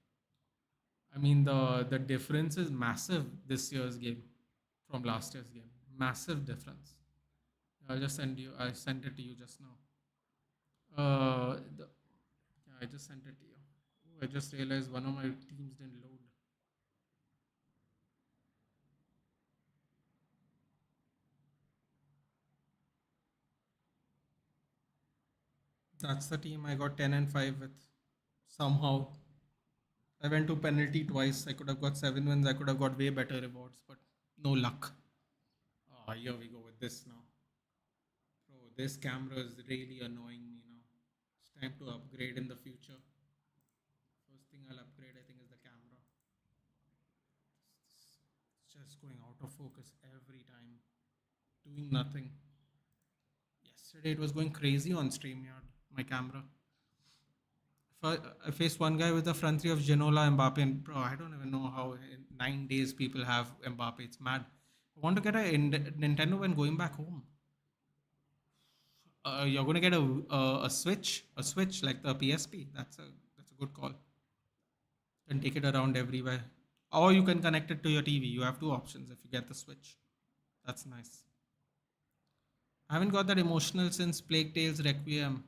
I mean the difference is massive this year's game from last year's game. Massive difference. I'll just send you. I sent it to you just now. Yeah, I just sent it to you. Ooh, I just realized one of my teams didn't load. That's the team I got 10-5 with. Somehow, I went to penalty twice. I could have got 7 wins. I could have got way better rewards, but no luck. Ah, here we go with this now. Bro, this camera is really annoying me now. It's time to upgrade in the future. First thing I'll upgrade, I think, is the camera. It's just going out of focus every time. Doing nothing. Yesterday it was going crazy on StreamYard, my camera. I faced one guy with the front three of Ginola, Mbappe, and bro, I don't even know how in 9 days people have Mbappe. It's mad. I want to get a Nintendo when going back home. You're gonna get a Switch like the PSP. That's a good call. You can take it around everywhere, or you can connect it to your TV. You have two options if you get the Switch. That's nice. I haven't got that emotional since Plague Tales Requiem.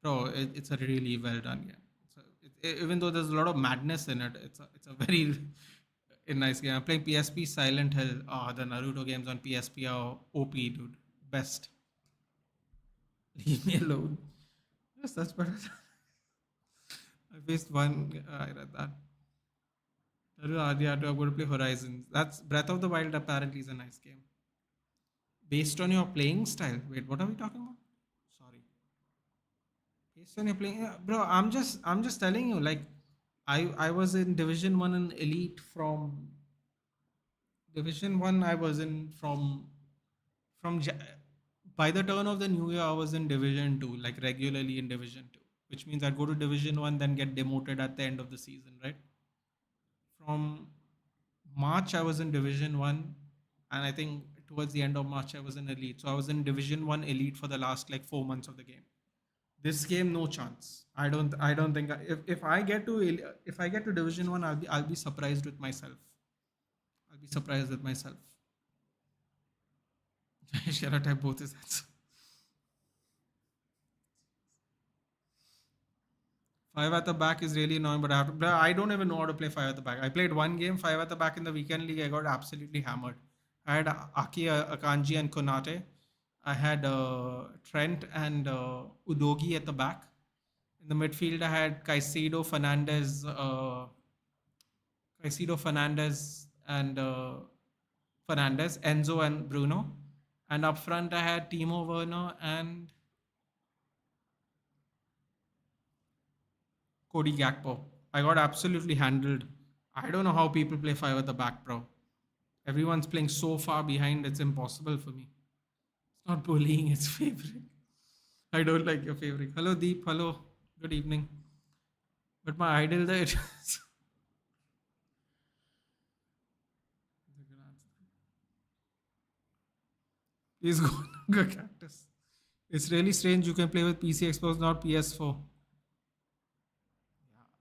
Bro, it's a really well done game. Even though there's a lot of madness in it, it's a very a nice game. I'm playing PSP Silent Hill. Ah, the Naruto games on PSP are OP, dude. Best. Leave me alone. Yes, that's better. I faced one. I read that. Yeah, I'm going to play Horizons. That's Breath of the Wild. Apparently, is a nice game. Based on your playing style. Wait, what are we talking about? Sorry. Based on your playing, yeah, bro. I'm just telling you. Like, I was in Division One and Elite from Division One. I was in from by the turn of the new year. I was in Division Two, like regularly in Division Two, which means I'd go to Division One, then get demoted at the end of the season, right? From March, I was in Division One, and I think towards the end of March, I was in Elite. So I was in Division One Elite for the last like 4 months of the game. This game, no chance. I don't think if I get to Division One, I'll be surprised with myself. I'll be surprised with myself. Shall I type both his hands? Five at the back is really annoying, but I don't even know how to play five at the back. I played one game, five at the back in the weekend league. I got absolutely hammered. I had Aki, Akanji, and Konate. I had Trent and Udogi at the back. In the midfield, I had Caicedo, Fernandez, and Fernandez, Enzo, and Bruno. And up front, I had Timo Werner and Cody Gakpo. I got absolutely handled. I don't know how people play five at the back, bro. Everyone's playing so far behind, it's impossible for me. It's not bullying, it's favoring. I don't like your favoring. Hello, Deep. Hello. Good evening. But my idol there is. Please go Naga Cactus. It's really strange you can play with PC Xbox, not PS4.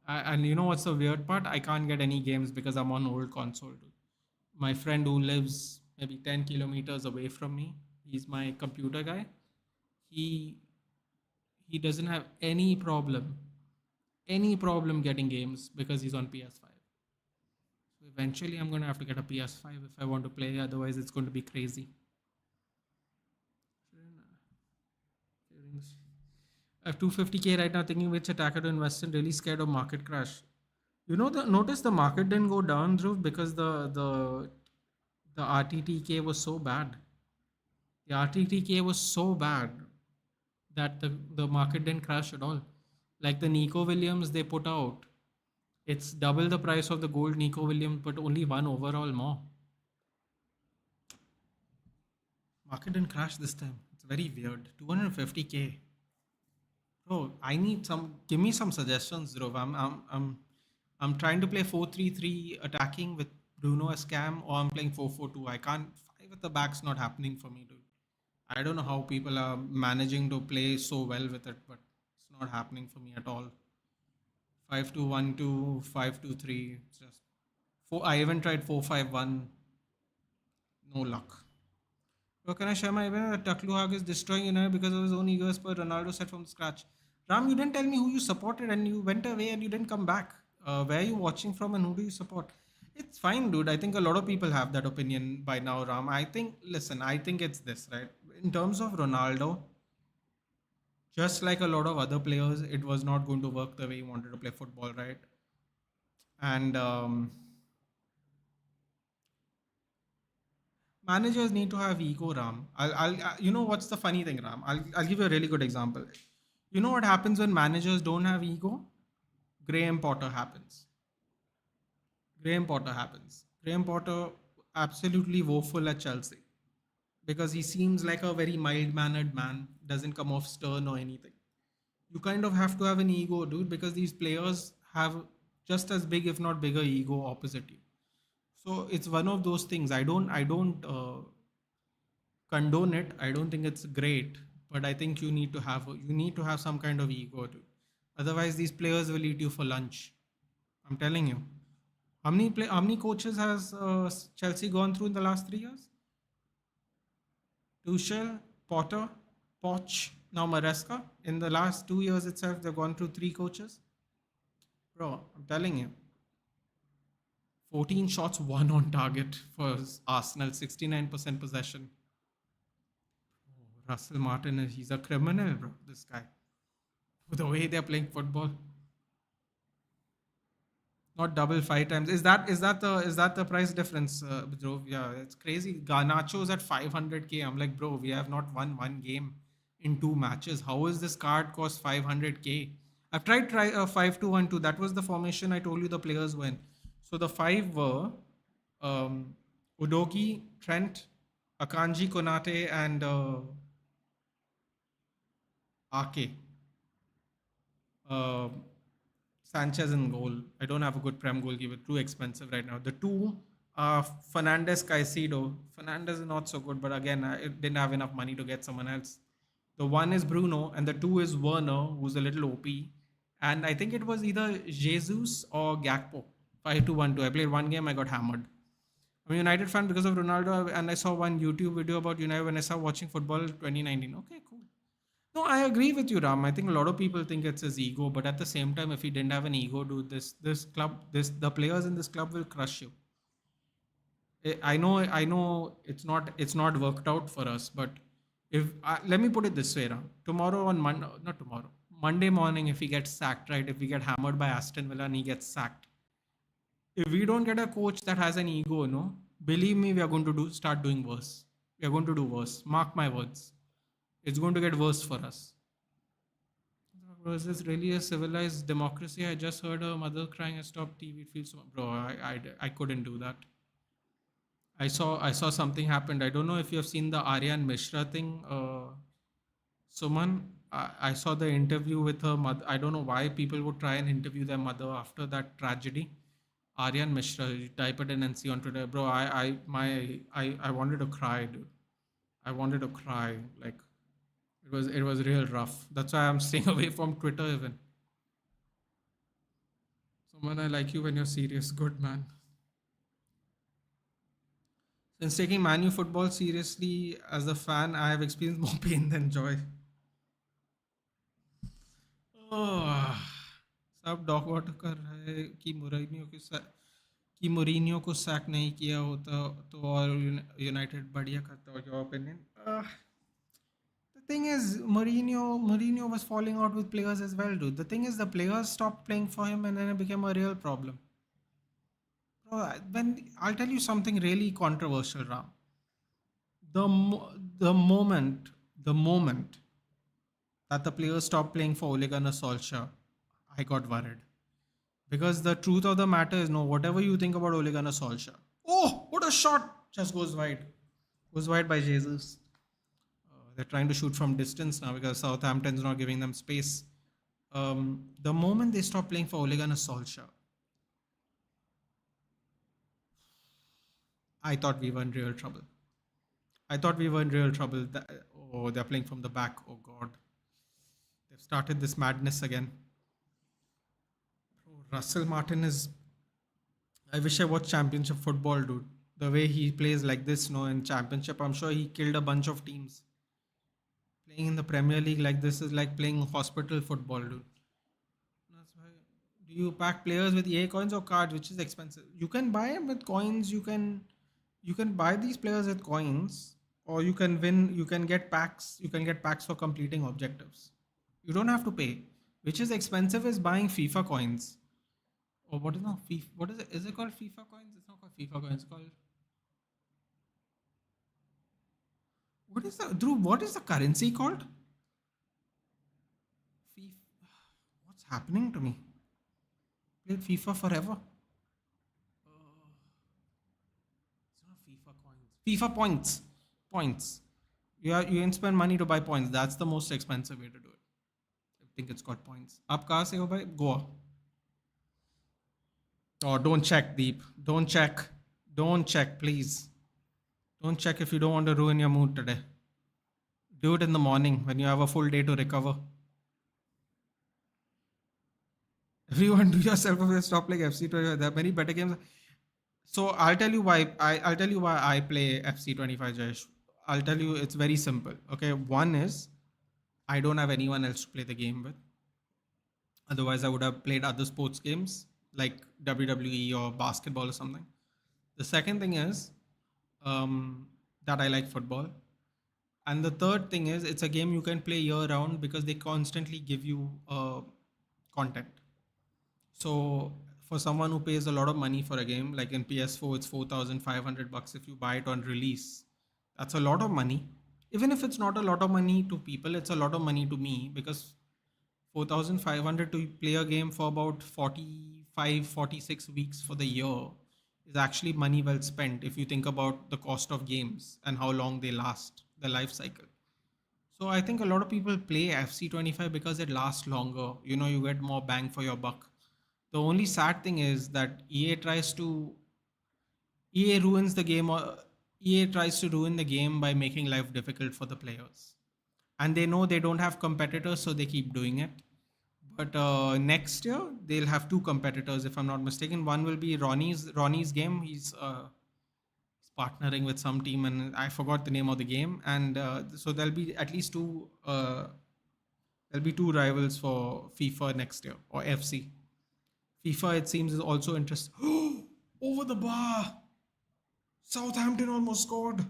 And you know what's the weird part? I can't get any games because I'm on old console. Dude. My friend who lives maybe 10 kilometers away from me, he's my computer guy. He he doesn't have any problem getting games because he's on PS5. So eventually, I'm gonna have to get a PS5 if I want to play. Otherwise, it's going to be crazy. I have 250K right now, thinking which attacker to invest in. Really scared of market crash. Notice the market didn't go down, Dhruv, because the RTTK was so bad. The RTTK was so bad that the market didn't crash at all. Like the Nico Williams they put out, It's double the price of the gold Nico Williams, but only one overall more. Market didn't crash this time. It's very weird. 250k. Bro, I need some. Give me some suggestions, Dhruv. I'm trying to play 4-3-3 attacking with Bruno as cam, or I'm playing 4-4-2. I can't. Five at the back's not happening for me, dude. I don't know how people are managing to play so well with it, but it's not happening for me at all. 5-2-1-2, 5-2-3. It's just four. I even tried 4-5-1. No luck. Bro, can I share my opinion that Takluhag is destroying United because of his own ego as per Ronaldo said from scratch? Ram, you didn't tell me who you supported and you went away and you didn't come back. Where are you watching from and who do you support? It's fine, dude. I think a lot of people have that opinion by now, Ram. I think, listen, I think it's this, right? In terms of Ronaldo, just like a lot of other players, it was not going to work the way he wanted to play football, right? And managers need to have ego, Ram. You know what's the funny thing, Ram? I'll give you a really good example. You know what happens when managers don't have ego? Graham Potter happens. Graham Potter happens. Graham Potter absolutely woeful at Chelsea because he seems like a very mild-mannered man, doesn't come off stern or anything. You kind of have to have an ego, dude, because these players have just as big, if not bigger, ego opposite you. So it's one of those things. I don't condone it. I don't think it's great, but I think you need to have some kind of ego, dude. Otherwise, these players will eat you for lunch. I'm telling you. How many coaches has Chelsea gone through in the last 3 years? Tuchel, Potter, Poch, now Maresca. In the last 2 years itself, they've gone through three coaches. Bro, I'm telling you. 14 shots, one on target for Arsenal, 69% possession. Russell Martin, he's a criminal, bro. This guy. The way they're playing football. Not double five times. Is that the price difference, bro? Yeah, it's crazy. Garnacho's at 500k. I'm like, bro, we have not won one game in two matches. How is this card cost 500k? I've tried 5-2-1-2. That was the formation I told you the players were in. So the five were Udogi, Trent, Akanji, Konate, and Ake. Uh, Sanchez in goal. I don't have a good Prem goalkeeper. Too expensive right now. The two are Fernandez, Caicedo. Fernandez is not so good, but again, I didn't have enough money to get someone else. The one is Bruno, and the two is Werner, who's a little OP. And I think it was either Jesus or Gakpo. 5-2-1-2. I played one game, I got hammered. I'm a United fan because of Ronaldo, and I saw one YouTube video about United when I started watching football 2019. Okay, cool. No, I agree with you, Ram. I think a lot of people think it's his ego, but at the same time, if he didn't have an ego, dude, this club, the players in this club will crush you. I know, it's not worked out for us, but if let me put it this way, Ram. Tomorrow on Monday, not tomorrow, Monday morning, if he gets sacked, right? If we get hammered by Aston Villa and he gets sacked, if we don't get a coach that has an ego, no, believe me, we are going to start doing worse. We are going to do worse. Mark my words. It's going to get worse for us. Was this really a civilized democracy? I just heard a mother crying at stop TV. It feels so, bro. I couldn't do that. I saw something happened. I don't know if you have seen the Aryan Mishra thing, Suman. I saw the interview with her mother. I don't know why people would try and interview their mother after that tragedy. Aryan Mishra, you type it in and see on Twitter, bro. I wanted to cry, dude. I wanted to cry. Like it was real rough. That's why I'm staying away from Twitter even. Someone I like you when you're serious. Good man. Since taking Manu football seriously as a fan, I have experienced more pain than joy. ओह, सब dock water कर रहे हैं कि Mourinho को sac नहीं किया होता तो और यूनाइटेड बढ़िया करता हो your opinion the thing is Mourinho was falling out with players as well, dude. The thing is the players stopped playing for him and then it became a real problem. When I'll tell you something really controversial, Ram. The moment that the players stopped playing for Ole Gunnar Solskjaer, I got worried Because the truth of the matter is, no, whatever you think about Ole Gunnar Solskjaer. Oh, what a shot! Just goes wide. Goes wide by Jesus. They're trying to shoot from distance now because Southampton's not giving them space. The moment they stop playing for Ole Gunnar Solskjaer, I thought we were in real trouble. I thought we were in real trouble. Oh, they're playing from the back. Oh, God. They've started this madness again. Bro, Russell Martin is. I wish I watched Championship football, dude. The way he plays like this, no, in Championship, I'm sure he killed a bunch of teams. Playing in the Premier League like this is like playing hospital football, dude. That's why. Do you pack players with EA coins or cards, which is expensive? You can buy them with coins. You can buy these players with coins, or you can win. You can get packs. You can get packs for completing objectives. You don't have to pay. Which is expensive is buying FIFA coins. Or what is not FIFA? What is it? Is it called FIFA coins? It's not called FIFA coins. It's called what is the Drew? What is the currency called? FIFA. What's happening to me? Played FIFA forever. It's not FIFA coins. FIFA points. Points. You can spend money to buy points. That's the most expensive way to do it. I think it's called points. आप कहाँ से हो भाई? Goa. Oh, don't check, Deep. Don't check. Don't check, please. Don't check if you don't want to ruin your mood today. Do it in the morning when you have a full day to recover. Everyone, do yourself a favor. Stop playing FC25. There are many better games. So I'll tell you why. I'll tell you why I play FC25, Jayesh. I'll tell you it's very simple. Okay, one is I don't have anyone else to play the game with. Otherwise, I would have played other sports games like WWE or basketball or something. The second thing is that I like football. And the third thing is it's a game you can play year round because they constantly give you content. So for someone who pays a lot of money for a game, like in PS4, it's 4,500 bucks if you buy it on release. That's a lot of money. Even if it's not a lot of money to people, it's a lot of money to me because 4,500 to play a game for about 45, 46 weeks for the year is actually money well spent if you think about the cost of games and how long they last, the life cycle. So I think a lot of people play FC25 because it lasts longer. You get more bang for your buck. The only sad thing is that EA ruins the game or EA tries to ruin the game by making life difficult for the players. And they know they don't have competitors, so they keep doing it. But next year they'll have two competitors, if I'm not mistaken. One will be Ronnie's game. He's partnering with some team, and I forgot the name of the game. And so there'll be at least two. There'll be two rivals for FIFA next year or FC. FIFA, it seems, is also interested. Over the bar. Southampton almost scored.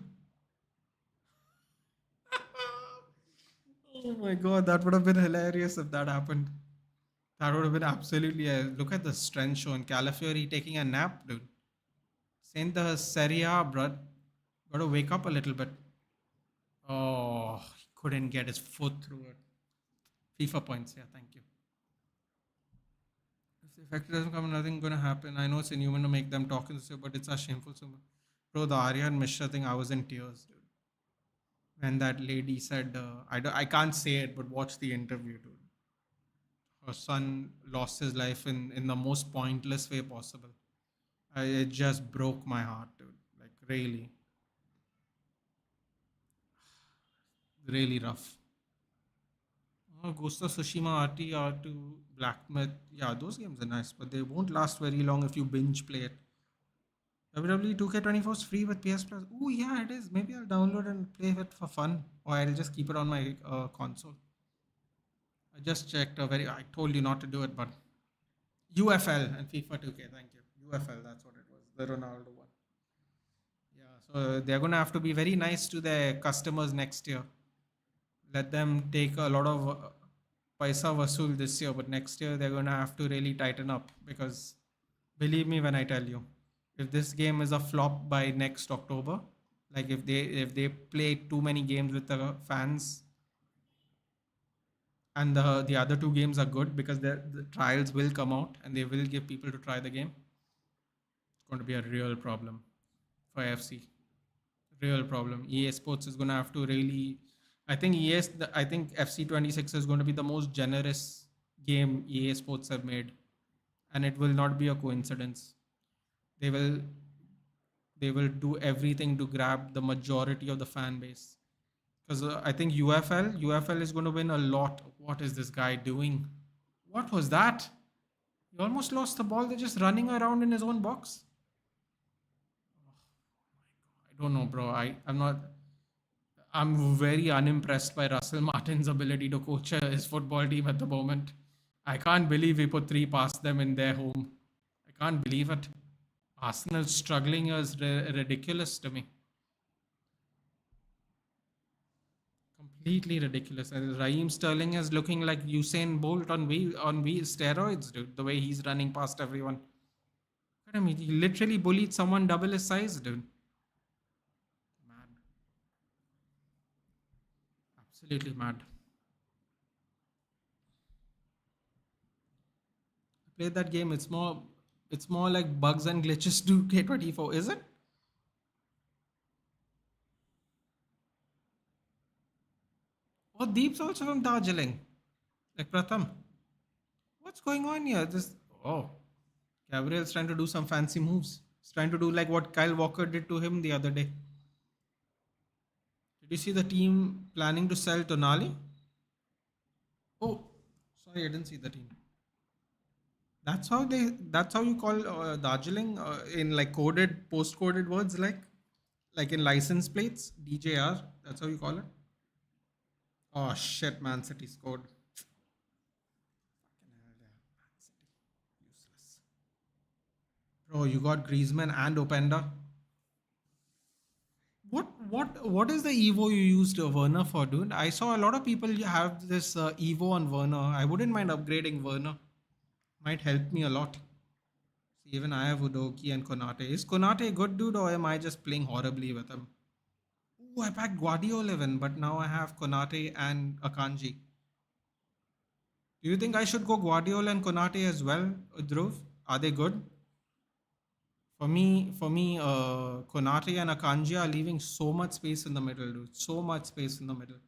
Oh my god, that would have been hilarious if that happened. That would have been absolutely. Look at the strength shown. Calafiori taking a nap, dude. Saying the Serie A, bruh. Gotta wake up a little bit. Oh, he couldn't get his foot through it. FIFA points, yeah, thank you. If the effect doesn't come, nothing gonna happen. I know it's inhuman to make them talk and stuff, but it's a shameful symbol. Bro, the Aryan Mishra thing, I was in tears, dude. When that lady said, I can't say it, but watch the interview, dude. Her son lost his life in the most pointless way possible. It just broke my heart, dude. Like, really. Really rough. Ghost of Tsushima RT, R2, Black Myth. Yeah, those games are nice, but they won't last very long if you binge play it. WWE 2K24 is free with PS Plus. Oh, yeah, it is. Maybe I'll download and play it for fun, or I'll just keep it on my console. I just checked. I told you not to do it, but UFL and FIFA 2K. Thank you. UFL, that's what it was. The Ronaldo one. Yeah, so they're gonna have to be very nice to their customers next year. Let them take a lot of paisa vasool this year, but next year they're gonna have to really tighten up because believe me when I tell you, if this game is a flop by next October, like if they play too many games with the fans, and the other two games are good because the trials will come out and they will give people to try the game. It's going to be a real problem for FC. Real problem. EA Sports is going to have to really. I think I think FC 26 is going to be the most generous game EA Sports have made, and it will not be a coincidence. They will they will do everything to grab the majority of the fan base. Because I think UFL is going to win a lot. What is this guy doing? What was that? He almost lost the ball. They're just running around in his own box. I don't know, bro. I'm not. I'm very unimpressed by Russell Martin's ability to coach his football team at the moment. I can't believe he put three past them in their home. I can't believe it. Arsenal struggling is ridiculous to me. Completely ridiculous. And Raheem Sterling is looking like Usain Bolt on steroids, dude. The way he's running past everyone. Look at him. He literally bullied someone double his size, dude. Mad. Absolutely mad. I played that game. It's more like bugs and glitches to K24, is it? Oh, Deep's also from Darjeeling. Like Pratham. What's going on here? Oh, Gabriel's trying to do some fancy moves. He's trying to do like what Kyle Walker did to him the other day. Did you see the team planning to sell Tonali? Oh, sorry, I didn't see the team. That's how you call Darjeeling in like coded, post-coded words, like in license plates, DJR. That's how you call it. Oh shit, Man City scored. Fucking hell, yeah. Man City, useless. Bro, you got Griezmann and Openda. What is the Evo you used Werner for, dude? I saw a lot of people have this Evo on Werner. I wouldn't mind upgrading Werner. Might help me a lot. See, even I have Udoki and Konate. Is Konate a good dude or am I just playing horribly with him? Ooh, I packed Guardiola even, but now I have Konate and Akanji. Do you think I should go Guardiola and Konate as well, Dhruv? Are they good? For me, Konate and Akanji are leaving so much space in the middle, dude. So much space in the middle.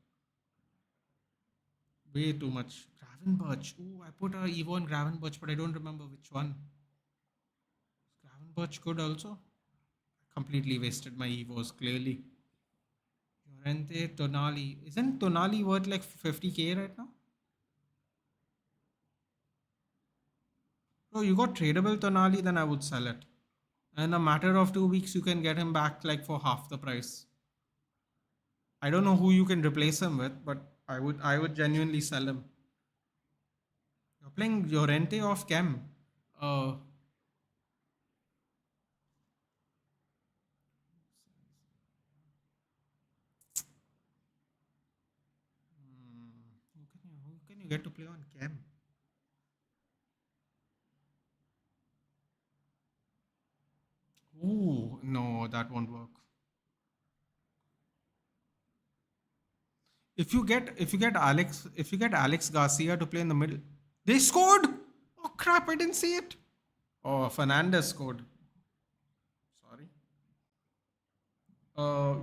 Way too much. Gravenberch. Ooh, I put a Evo on Gravenberch, but I don't remember which one. Is Gravenberch good also? Completely wasted my Evos, clearly. Llorente, Tonali. Isn't Tonali worth like 50k right now? Bro, you got tradable Tonali, then I would sell it. In a matter of 2 weeks, you can get him back like for half the price. I don't know who you can replace him with, but I would genuinely sell him. You're playing Llorente off cam. Uh, who can you get to play on cam? Ooh, no, that won't work. If you get Alex Garcia to play in the middle, they scored. Oh crap! I didn't see it. Oh, Fernandez scored. Sorry.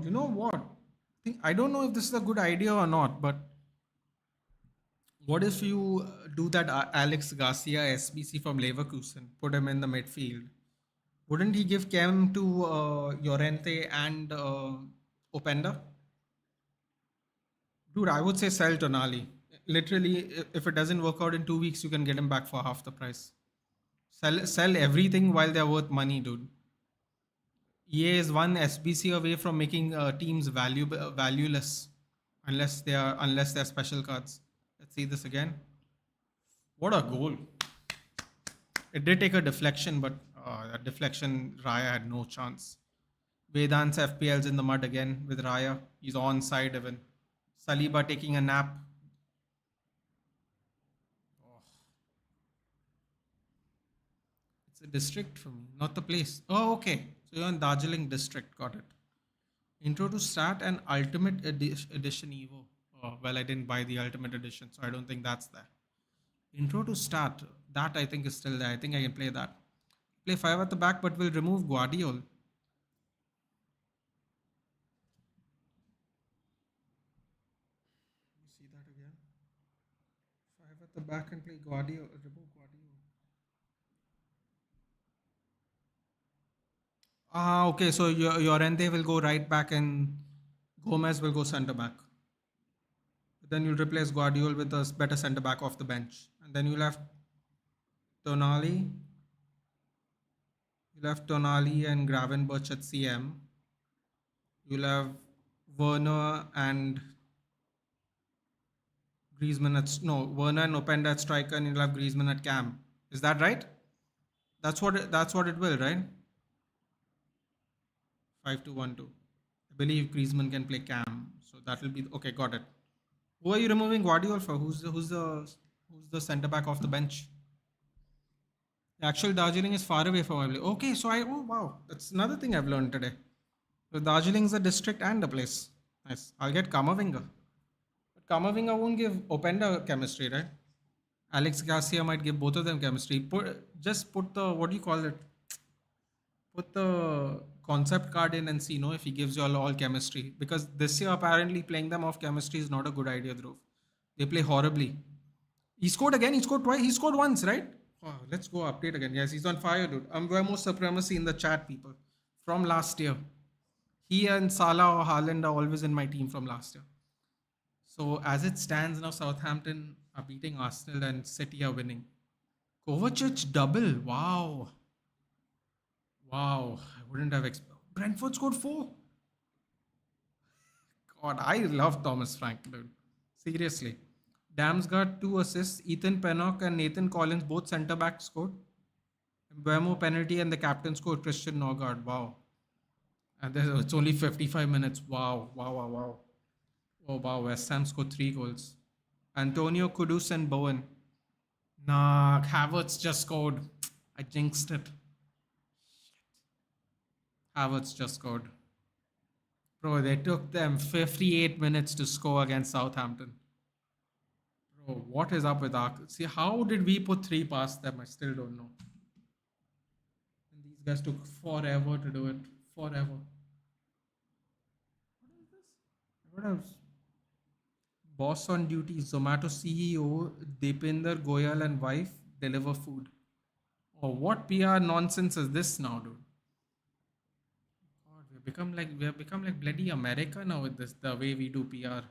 You know what? I don't know if this is a good idea or not, but what if you do that Alex Garcia SBC from Leverkusen, put him in the midfield? Wouldn't he give Cam to Llorente and Openda? Dude, I would say sell Tonali. Literally, if it doesn't work out in 2 weeks, you can get him back for half the price. Sell everything while they're worth money, dude. EA is one SBC away from making teams valueless, unless they're special cards. Let's see this again. What a goal! It did take a deflection, but that deflection, Raya had no chance. Vedant's FPL's in the mud again with Raya. He's on side even. Saliba taking a nap. Oh, it's a district for me, not the place. Oh, okay. So you're in Darjeeling district. Got it. Intro to Strat and Ultimate Edition Evo. Oh, well, I didn't buy the Ultimate Edition, so I don't think that's there. Intro to Start. That I think is still there. I think I can play that. Play 5 at the back, but we'll remove Guardiol. You see that again? 5 at the back and play Guardiol. Remove Guardiol. Ah, okay. So Llorente will go right back and Gomez will go centre back. Then you'll replace Guardiol with a better centre back off the bench. And then you'll have Tonali. You'll have Tonali and Gravenberch at CM. You'll have Werner and Griezmann at Werner and Openda at striker, and you'll have Griezmann at cam. Is that right? That's what it will, right? 5-2-1-2. I believe Griezmann can play cam, so that will be okay. Got it. Who are you removing Guardiola for? Who's the centre back off the bench? The actual Darjeeling is far away from my place. Okay, so oh wow, that's another thing I've learned today. So Darjeeling is a district and a place. Nice. I'll get Kamavinga. But Kamavinga won't give Openda chemistry, right? Alex Garcia might give both of them chemistry. Just put the what do you call it? Put the concept card in and see if he gives you all chemistry. Because this year apparently playing them off chemistry is not a good idea, Dhruv. They play horribly. He scored again. He scored twice. He scored once, right? Oh, let's go update again. Yes, he's on fire, dude. More supremacy in the chat, people. From last year. He and Salah or Haaland are always in my team from last year. So as it stands now, Southampton are beating Arsenal and City are winning. Kovacic double. Wow. Wow. I wouldn't have expected. Brentford scored 4. God, I love Thomas Frank, dude. Seriously. Dams got 2 assists. Ethan Pennock and Nathan Collins, both centre backs, scored. Buemo penalty and the captain scored, Christian Norgard. Wow. And it's only 55 minutes. Wow. Wow, wow, wow. Oh, wow. West Ham scored 3 goals. Antonio, Kudus, and Bowen. Nah, Havertz just scored. I jinxed it. Havertz just scored. Bro, they took them 58 minutes to score against Southampton. Bro, what is up with Ark? See, how did we put 3 past them? I still don't know. And these guys took forever to do it. Forever. What is this? What else? Boss on duty, Zomato CEO Deepinder Goyal and wife deliver food. Oh, what PR nonsense is this now, dude? God, we have become like bloody America now with this, the way we do PR.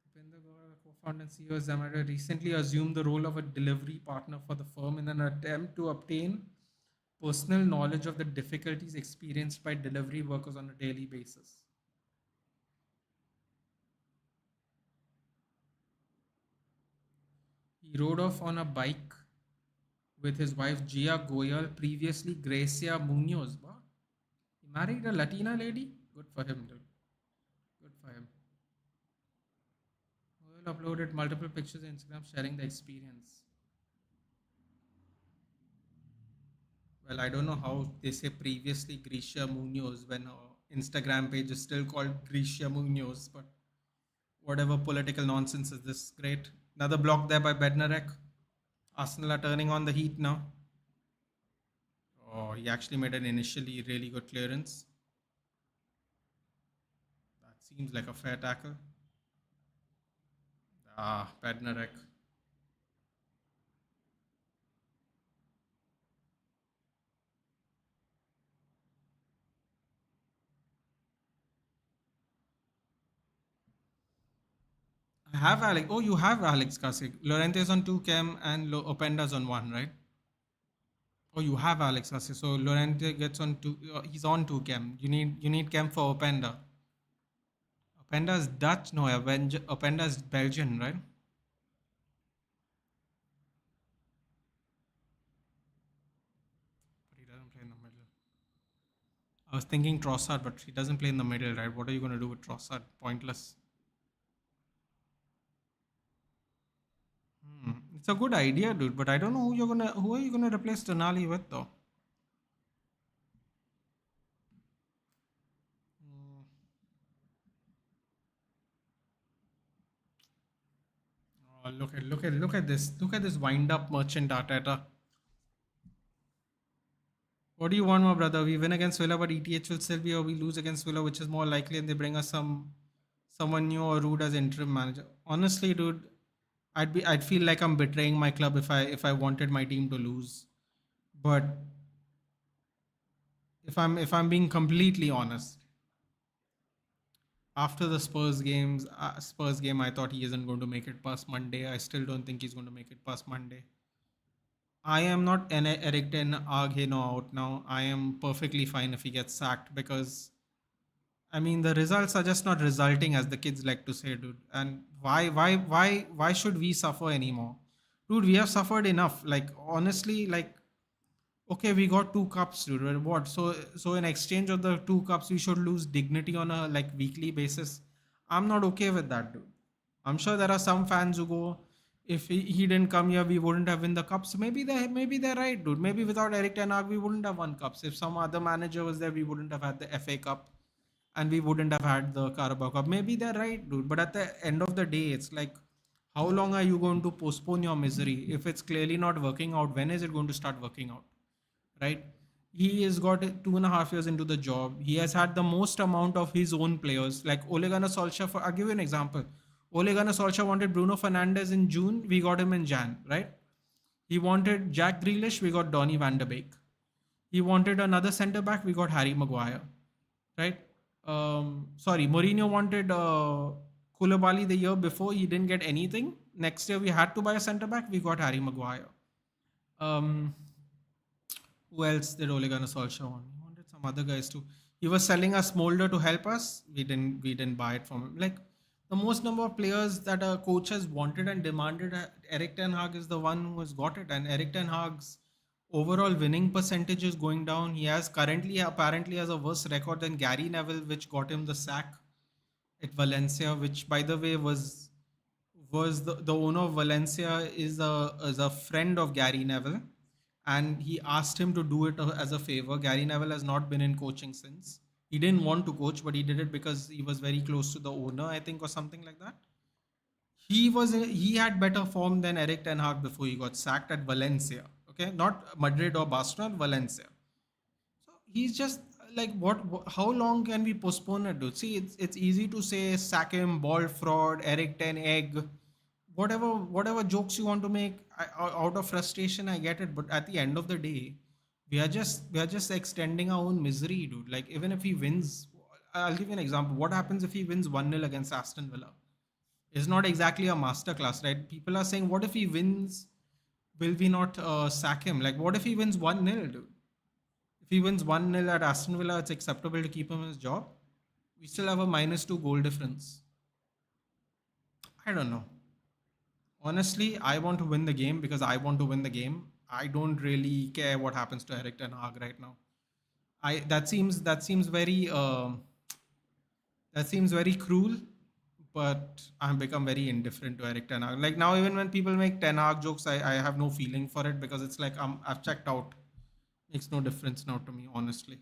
Deepinder Goyal, co-founder and CEO of Zomato, recently assumed the role of a delivery partner for the firm in an attempt to obtain personal knowledge of the difficulties experienced by delivery workers on a daily basis. He rode off on a bike with his wife Gia Goyal, previously Gracia Munoz. What? He married a Latina lady? Good for him, dude. Good for him. Goyal uploaded multiple pictures on Instagram sharing the experience. Well, I don't know how they say previously Gracia Munoz when her Instagram page is still called Gracia Munoz, but whatever political nonsense is this. Great. Another block there by Bednarek. Arsenal are turning on the heat now. Oh, he actually made an initially really good clearance. That seems like a fair tackle. Ah, Bednarek. I have Alex. Oh, you have Alex Kasik. Lorente is on 2 chem and Openda's on 1, right? Oh, you have Alex Kasik. So Lorente gets on 2. He's on 2 chem. You need chem for Openda. Openda is Dutch. No, Openda is Belgian, right? But he doesn't play in the middle. I was thinking Trossard, but he doesn't play in the middle, right? What are you going to do with Trossard? Pointless. It's a good idea, dude, but I don't know who are you gonna replace Tonali with though. Hmm. Look at this wind up merchant Arteta. What do you want, my brother? We win against Villa, but ETH will still be, or we lose against Villa, which is more likely, and they bring us someone new or rude as interim manager. Honestly, dude, I'd feel like I'm betraying my club if I wanted my team to lose. But if I'm being completely honest, after the Spurs game, I thought he isn't going to make it past Monday. I still don't think he's going to make it past Monday. I am not an Eric Ten Hag out now. I am perfectly fine if he gets sacked because I mean the results are just not resulting as the kids like to say, dude. And why should we suffer anymore? Dude, we have suffered enough. Like honestly, like okay, we got two cups, dude. Well, what? So in exchange of the two cups, we should lose dignity on a like weekly basis. I'm not okay with that, dude. I'm sure there are some fans who go, if he didn't come here, we wouldn't have won the cups. Maybe they're right, dude. Maybe without Eric Ten Hag, we wouldn't have won cups. If some other manager was there, we wouldn't have had the FA Cup, and we wouldn't have had the Carabao Cup. Maybe they're right, dude. But at the end of the day, it's like, how long are you going to postpone your misery? If it's clearly not working out, when is it going to start working out? Right? He has got 2.5 years into the job. He has had the most amount of his own players. Like Ole Gunnar Solskjaer, I'll give you an example. Ole Gunnar Solskjaer wanted Bruno Fernandes in June. We got him in Jan, right? He wanted Jack Grealish. We got Donny van de Beek. He wanted another centre back. We got Harry Maguire, right? Sorry, Mourinho wanted Koulibaly the year before. He didn't get anything. Next year we had to buy a centre back. We got Harry Maguire. Um, who else did Ole Gunnar Solskjaer want? He wanted some other guys too. He was selling us Smolder to help us. We didn't buy it from him. Like the most number of players that a coach has wanted and demanded, Eric Ten Hag is the one who has got it. And Eric Ten Hag's overall winning percentage is going down. He has currently apparently has a worse record than Gary Neville, which got him the sack at Valencia, which by the way was the owner of Valencia is a friend of Gary Neville, and he asked him to do it as a favor. Gary Neville has not been in coaching since. He didn't want to coach, but he did it because he was very close to the owner, I think, or something like that. He had better form than Eric Ten Hag before he got sacked at Valencia. Okay, not Madrid or Barcelona, Valencia. So he's just like how long can we postpone it, dude? See, it's easy to say sack him, ball fraud, Eric Ten Egg, whatever jokes you want to make out of frustration. I get it, but at the end of the day, we are just extending our own misery, dude. Like even if he wins, I'll give you an example. What happens if he wins 1-0 against Aston Villa? It's not exactly a masterclass, right? People are saying, what if he wins? Will we not sack him? Like, what if he wins 1-0, dude? If he wins 1-0 at Aston Villa, it's acceptable to keep him in his job. We still have a -2 goal difference. I don't know. Honestly, I want to win the game because I want to win the game. I don't really care what happens to Eric Ten Hag right now. That seems very cruel, but I've become very indifferent to Eric Ten Hag. Like now, even when people make Ten Hag jokes, I have no feeling for it because it's like I've checked out. Makes no difference now to me, honestly.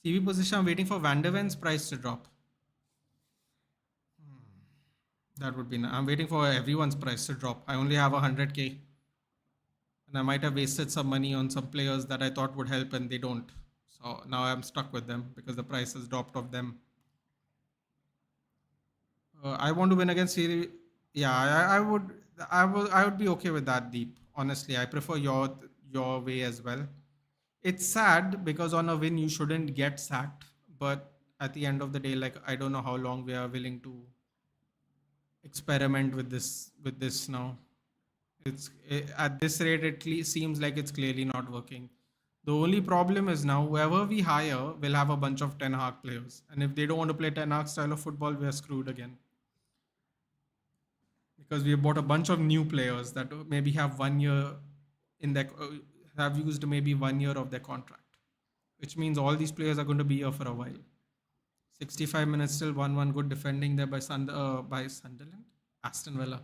CV position, I'm waiting for Van der Ven's price to drop. That would be nice. I'm waiting for everyone's price to drop. I only have 100k, and I might have wasted some money on some players that I thought would help, and they don't. So now I'm stuck with them because the price has dropped of them. I want to win against Serie. Yeah, I would be okay with that. Deep, honestly, I prefer your way as well. It's sad because on a win you shouldn't get sacked, but at the end of the day, like I don't know how long we are willing to experiment with this now. At this rate, seems like it's clearly not working. The only problem is now whoever we hire will have a bunch of Ten Hag players, and if they don't want to play Ten Hag style of football, we are screwed again because we have bought a bunch of new players that maybe have 1 year in their have used maybe 1 year of their contract, which means all these players are going to be here for a while. 65 minutes still 1-1, good defending there by Sunderland, Aston Villa.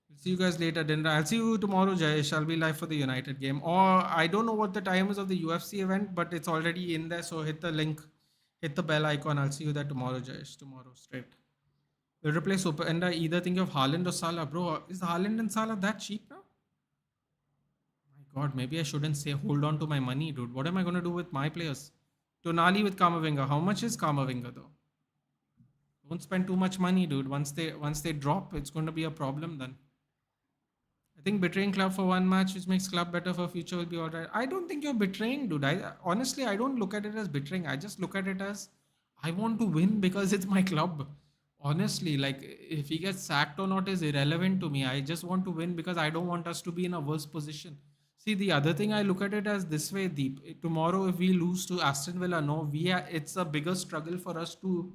We'll see you guys later. Then I'll see you tomorrow, Jayesh. I'll be live for the United game. Or I don't know what the time is of the UFC event, but it's already in there. So hit the link, hit the bell icon. I'll see you there tomorrow, Jayesh. Tomorrow straight. We'll replace Super. And I either think of Haaland or Salah. Bro, is Haaland and Salah that cheap now? My God, maybe I shouldn't say hold on to my money, dude. What am I going to do with my players? Tonali with Kamavinga. How much is Kamavinga though? Don't spend too much money, dude. Once they drop, it's going to be a problem then. I think betraying club for one match, which makes club better for future, will be alright. I don't think you're betraying, dude. I honestly, I don't look at it as betraying. I just look at it as I want to win because it's my club. Honestly, like if he gets sacked or not is irrelevant to me. I just want to win because I don't want us to be in a worse position. See, the other thing I look at it as this way, Deep. Tomorrow, if we lose to Aston Villa, no, it's a bigger struggle for us to.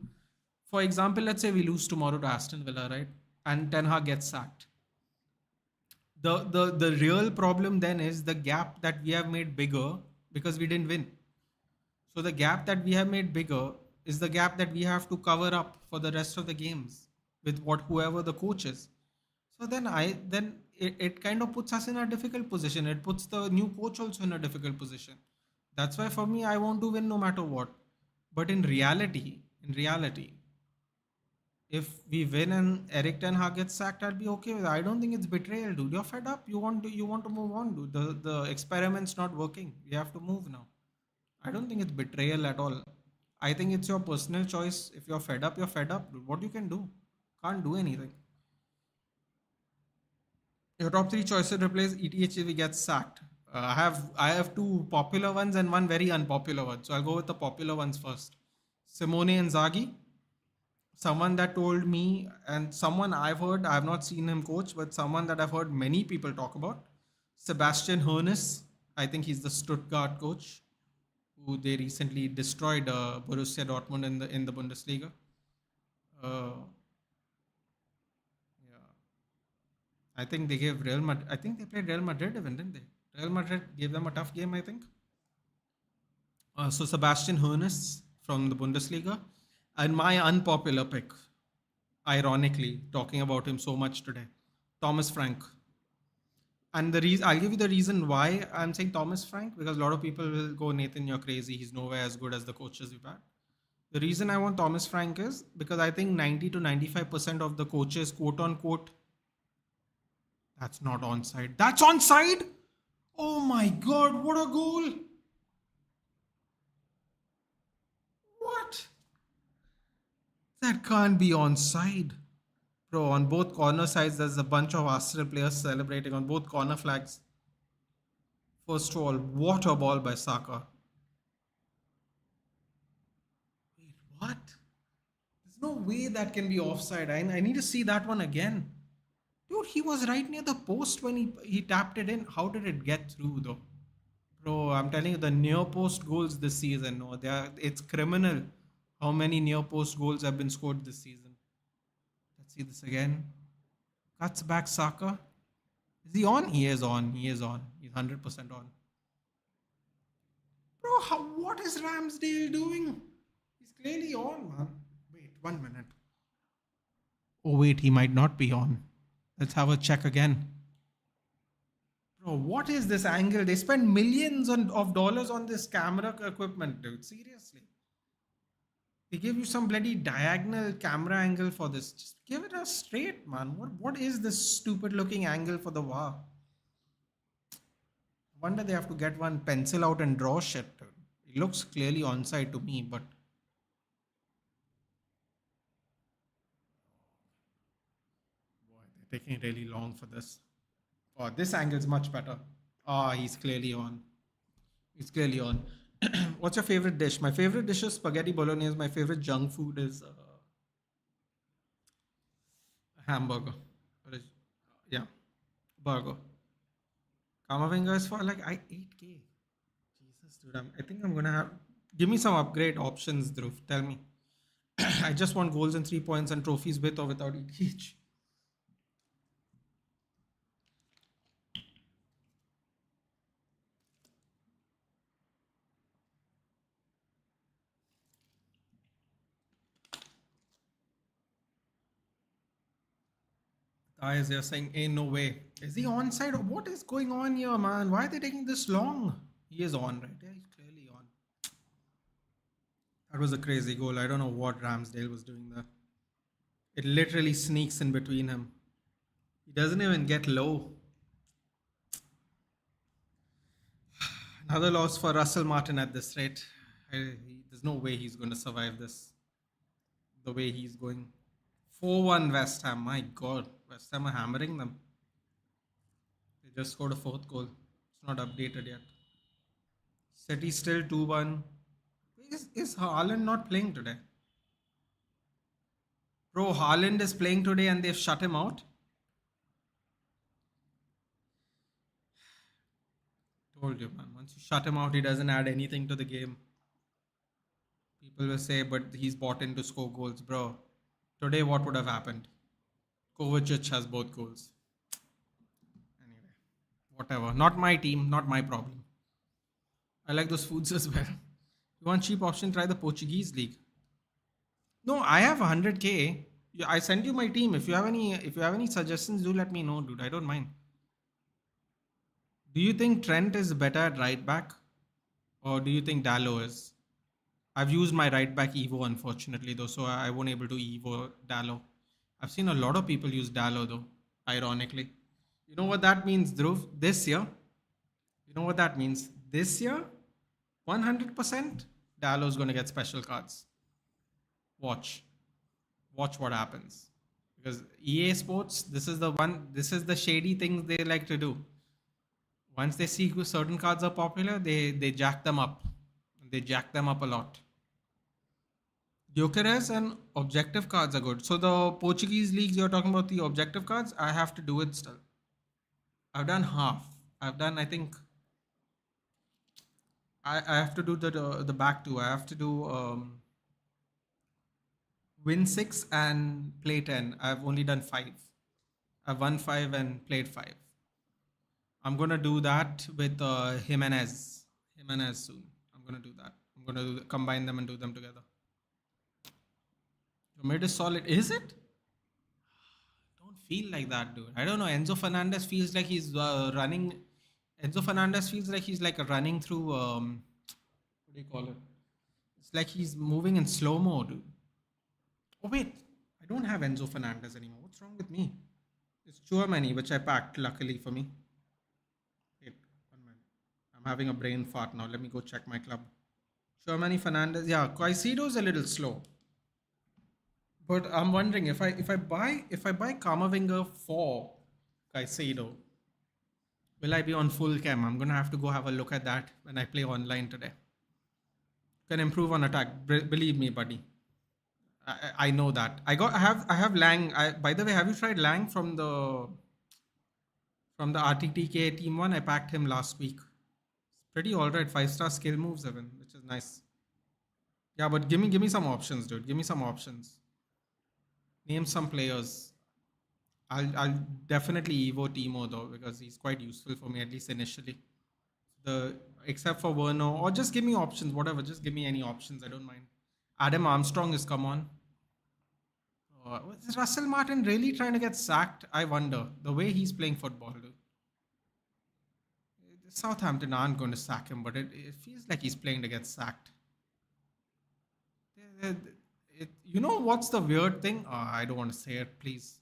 For example, let's say we lose tomorrow to Aston Villa, right? And Ten Hag gets sacked. The real problem then is the gap that we have made bigger because we didn't win. So the gap that we have made bigger is the gap that we have to cover up for the rest of the games with whoever the coach is. So then it kind of puts us in a difficult position. It puts the new coach also in a difficult position. That's why for me I want to win no matter what. But in reality, if we win and Eric Ten Hag gets sacked, I'd be okay with it. I don't think it's betrayal, dude. You're fed up. You want to move on, dude. The experiment's not working. We have to move now. I don't think it's betrayal at all. I think it's your personal choice. If you're fed up, you're fed up, dude. What you can do? Can't do anything. Your top three choices replace ETH if he gets sacked. I have two popular ones and one very unpopular one. So I'll go with the popular ones first. Simone Inzaghi, someone that told me, and someone I've heard, I've not seen him coach, but someone that I've heard many people talk about. Sebastian Hoeneß, I think he's the Stuttgart coach, who they recently destroyed Borussia Dortmund in the Bundesliga. Uh, yeah, I think they gave Real Madrid. I think they played Real Madrid even, didn't they? Real Madrid gave them a tough game, I think. So Sebastian Hoeneß from the Bundesliga, and my unpopular pick, ironically, talking about him so much today, Thomas Frank. And the reason I'll give you the reason why I'm saying Thomas Frank, because a lot of people will go, Nathan, you're crazy. He's nowhere as good as the coaches we've had. The reason I want Thomas Frank is because I think 90 to 95% of the coaches, quote unquote, that's not onside. That's onside. Oh my God, what a goal! What? That can't be onside. Bro, on both corner sides, there's a bunch of Arsenal players celebrating on both corner flags. First of all, what a ball by Saka. Wait, what? There's no way that can be offside. I need to see that one again. Dude, he was right near the post when he tapped it in. How did it get through though? Bro, I'm telling you, the near post goals this season, no, it's criminal how many near post goals have been scored this season. Let's see this again. Cuts back Saka. Is he on? He is on. He is on. He's 100% on. Bro, what is Ramsdale doing? He's clearly on, man. Wait, 1 minute. Oh, wait, he might not be on. Let's have a check again. Bro, what is this angle? They spend millions of dollars on this camera equipment, dude. Seriously. They give you some bloody diagonal camera angle for this. Just give it a straight, man. What is this stupid looking angle for the VAR? Wonder they have to get one pencil out and draw shit. It looks clearly onside to me, but boy, they're taking really long for this. Oh, this angle is much better. Ah, he's clearly on. He's clearly on. What's your favorite dish? My favorite dish is spaghetti bolognese. My favorite junk food is hamburger. Yeah, burger. Kamavinga is for like 8K. Jesus, dude. I think I'm gonna have. Give me some upgrade options, Dhruv. Tell me. I just want goals and 3 points and trophies with or without each. Guys, they're saying, "Ain't no way." Is he onside? What is going on here, man? Why are they taking this long? He is on, right? Yeah, he's clearly on. That was a crazy goal. I don't know what Ramsdale was doing there. It literally sneaks in between him. He doesn't even get low. Another loss for Russell Martin at this rate. There's no way he's going to survive this the way he's going. 4-1 West Ham. My God. West Ham are hammering them. They just scored a fourth goal. It's not updated yet. City still 2-1. Is Haaland not playing today? Bro, Haaland is playing today and they've shut him out. Told you, man. Once you shut him out, he doesn't add anything to the game. People will say, but he's bought in to score goals, bro. Today, what would have happened? Kovacic has both goals. Anyway, whatever. Not my team, not my problem. I like those foods as well. You want cheap option? Try the Portuguese league. No, I have 100k. I sent you my team. If you have any suggestions, do let me know, dude. I don't mind. Do you think Trent is better at right back, or do you think Dallo is? I've used my right back Evo, unfortunately, though, so I won't able to Evo Dallo. I've seen a lot of people use Dallo, though, ironically. You know what that means, Dhruv? This year, you know what that means? This year, 100% Dallo's going to get special cards. Watch. Watch what happens. Because EA Sports, this is the shady things they like to do. Once they see certain cards are popular, they jack them up. They jack them up a lot. Gyökeres and objective cards are good. So the Portuguese leagues you're talking about, the objective cards, I have to do it still. I've done half. I've done, I think, I have to do the back two. I have to do win 6 and play 10. I've only done 5. I've won 5 and played 5. I'm gonna do that with Jimenez. Jimenez soon. I'm gonna do that. I'm gonna combine them and do them together. The mid is solid. Is it? Don't feel like that, dude. I don't know. Enzo Fernandez feels like he's running. Enzo Fernandez feels like he's like running through. What do you call it? It's like he's moving in slow mo, dude. Oh wait, I don't have Enzo Fernandez anymore. What's wrong with me? It's Chouamani, which I packed, luckily for me. Wait, 1 minute. I'm having a brain fart now. Let me go check my club. Chouamani, Fernandez. Yeah, Caicedo's a little slow. But I'm wondering if I buy Kamavinga for Caicedo, will I be on full chem? I'm gonna have to go have a look at that when I play online today. Can improve on attack. Believe me, buddy. I know that. I have Lang. By the way, have you tried Lang from the RTTK team one? I packed him last week. It's pretty alright. 5-star skill moves even, which is nice. Yeah, but give me some options, dude. Give me some options. Name some players. I'll definitely Evo Timo though, because he's quite useful for me, at least initially. Except for Werner, or just give me options, whatever. Just give me any options. I don't mind. Adam Armstrong is come on. Is Russell Martin really trying to get sacked? I wonder. The way he's playing football, dude. Southampton aren't going to sack him, but it feels like he's playing to get sacked. You know what's the weird thing? I don't want to say it, please.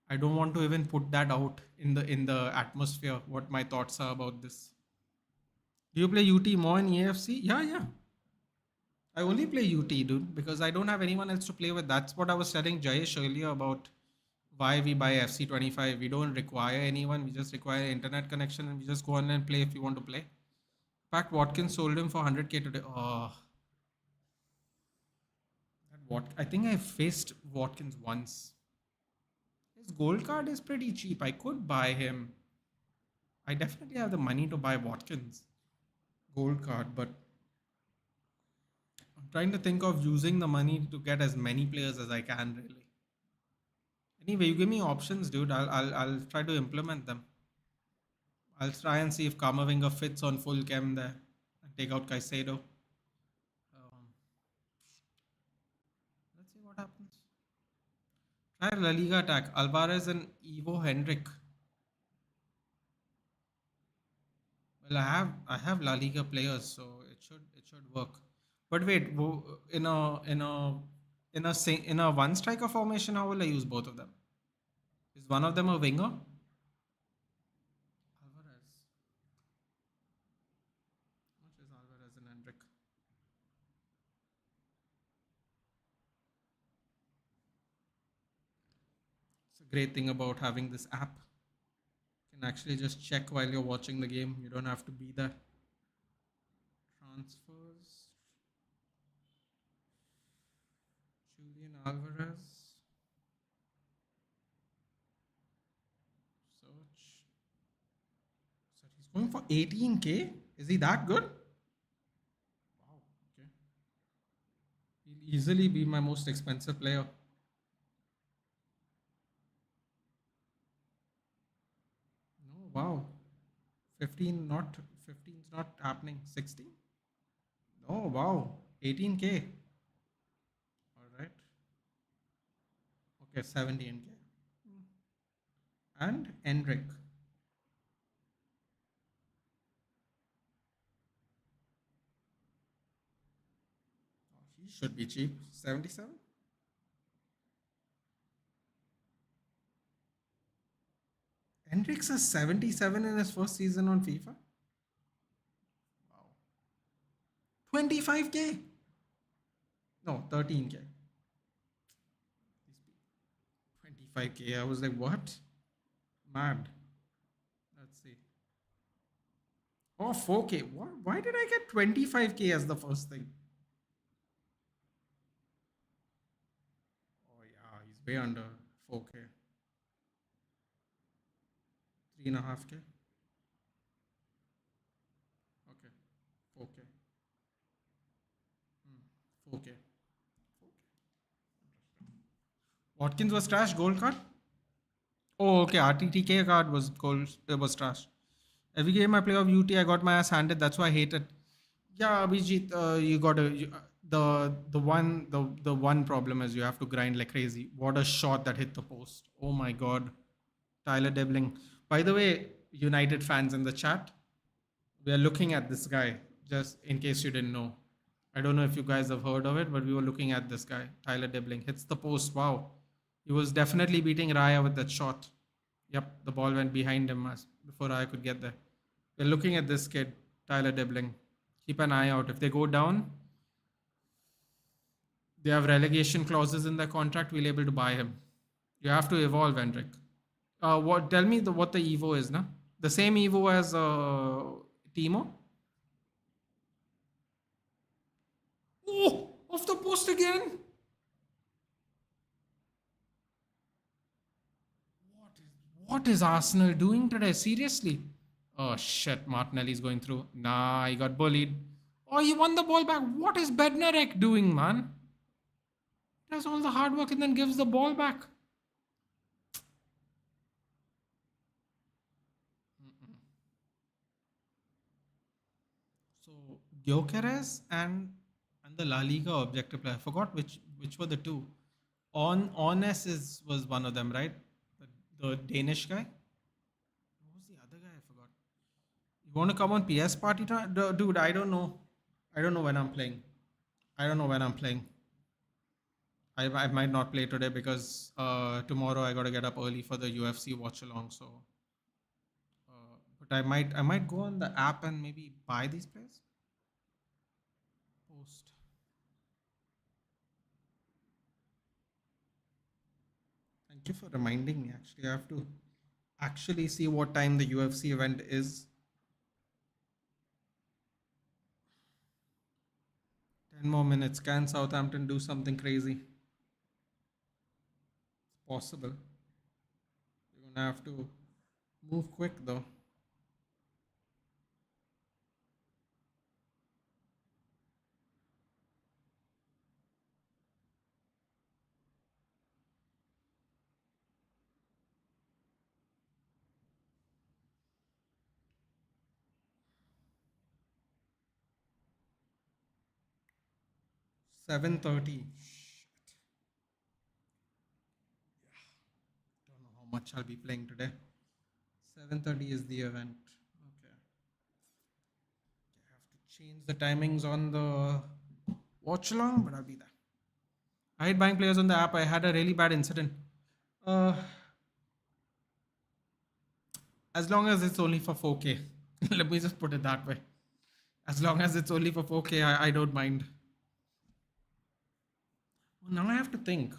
I don't want to even put that out in the atmosphere. What my thoughts are about this. Do you play UT more in EAFC? Yeah, yeah. I only play UT, dude, because I don't have anyone else to play with. That's what I was telling Jayesh earlier about why we buy FC25. We don't require anyone. We just require internet connection and we just go on and play if we want to play. In fact, Watkins sold him for 100k today. Oh, I think I faced Watkins once. His gold card is pretty cheap. I could buy him. I definitely have the money to buy Watkins gold card, but I'm trying to think of using the money to get as many players as I can, really. Anyway, you give me options, dude. I'll try to implement them. I'll try and see if Kamavinga fits on full chem there and take out Caicedo. Let's see what happens. Try La Liga attack. Alvarez and Ivo Hendrick. Well, I have La Liga players, so it should work. But wait, in a in a one striker formation, how will I use both of them? Is one of them a winger? Alvarez. Which is Alvarez and Hendrick? It's a great thing about having this app. You can actually just check while you're watching the game. You don't have to be there. Transfers. Julian Alvarez. Search. So he's going for 18K. Is he that good? Wow. Okay. He'll easily be my most expensive player. No, wow. 15 not 15's not happening. 16? Oh wow. 18K. Alright. Okay, 17K. And Enric. Oh, he should be cheap. 77? Enric's a 77 in his first season on FIFA. Wow. 25K? No, 13K. 25K. I was like, what? Mad. Let's see. Oh, 4K. What? Why did I get 25K as the first thing? Oh, yeah, he's way under 4K. 3.5K. Okay. 4K. 4K. 4K. Watkins was trash. Gold card? Oh, okay. RTTK card was gold. It was trash. Every game I play of UT, I got my ass handed. That's why I hate it. Yeah, Abhijit, you got to the one problem is you have to grind like crazy. What a shot that hit the post! Oh my god, Tyler Debling. By the way, United fans in the chat, we are looking at this guy. Just in case you didn't know, I don't know if you guys have heard of it, but we were looking at this guy. Tyler Debling hits the post. Wow, he was definitely beating Raya with that shot. Yep, the ball went behind him before I could get there. We're looking at this kid, Tyler Debling. Keep an eye out. If they go down, they have relegation clauses in their contract. We'll able to buy him. You have to evolve, Hendrik. What? Tell me what the Evo is, na? The same Evo as Timo. Oh, off the post again. What is Arsenal doing today? Seriously? Oh shit, Martinelli's going through. Nah, he got bullied. Oh, he won the ball back. What is Bednarek doing, man? Does all the hard work and then gives the ball back. So Gyökeres and the La Liga objective player. I forgot which were the two. Ones was one of them, right? The Danish guy. What was the other guy? I forgot. You want to come on PS party time, dude? I don't know. I don't know when I'm playing. I don't know when I'm playing. I might not play today because tomorrow I got to get up early for the UFC watch along. So, but I might go on the app and maybe buy these players. Post. Thank you for reminding me. Actually, I have to actually see what time the UFC event is. 10 more minutes. Can Southampton do something crazy? It's possible. You're gonna have to move quick though. Seven 30. Don't know how much I'll be playing today. 7:30 is the event. Okay. I have to change the timings on the watch along, but I'll be there. I hate buying players on the app. I had a really bad incident. Uh, as long as it's only for 4K. Let me just put it that way. As long as it's only for 4K, I don't mind. Well, now I have to think.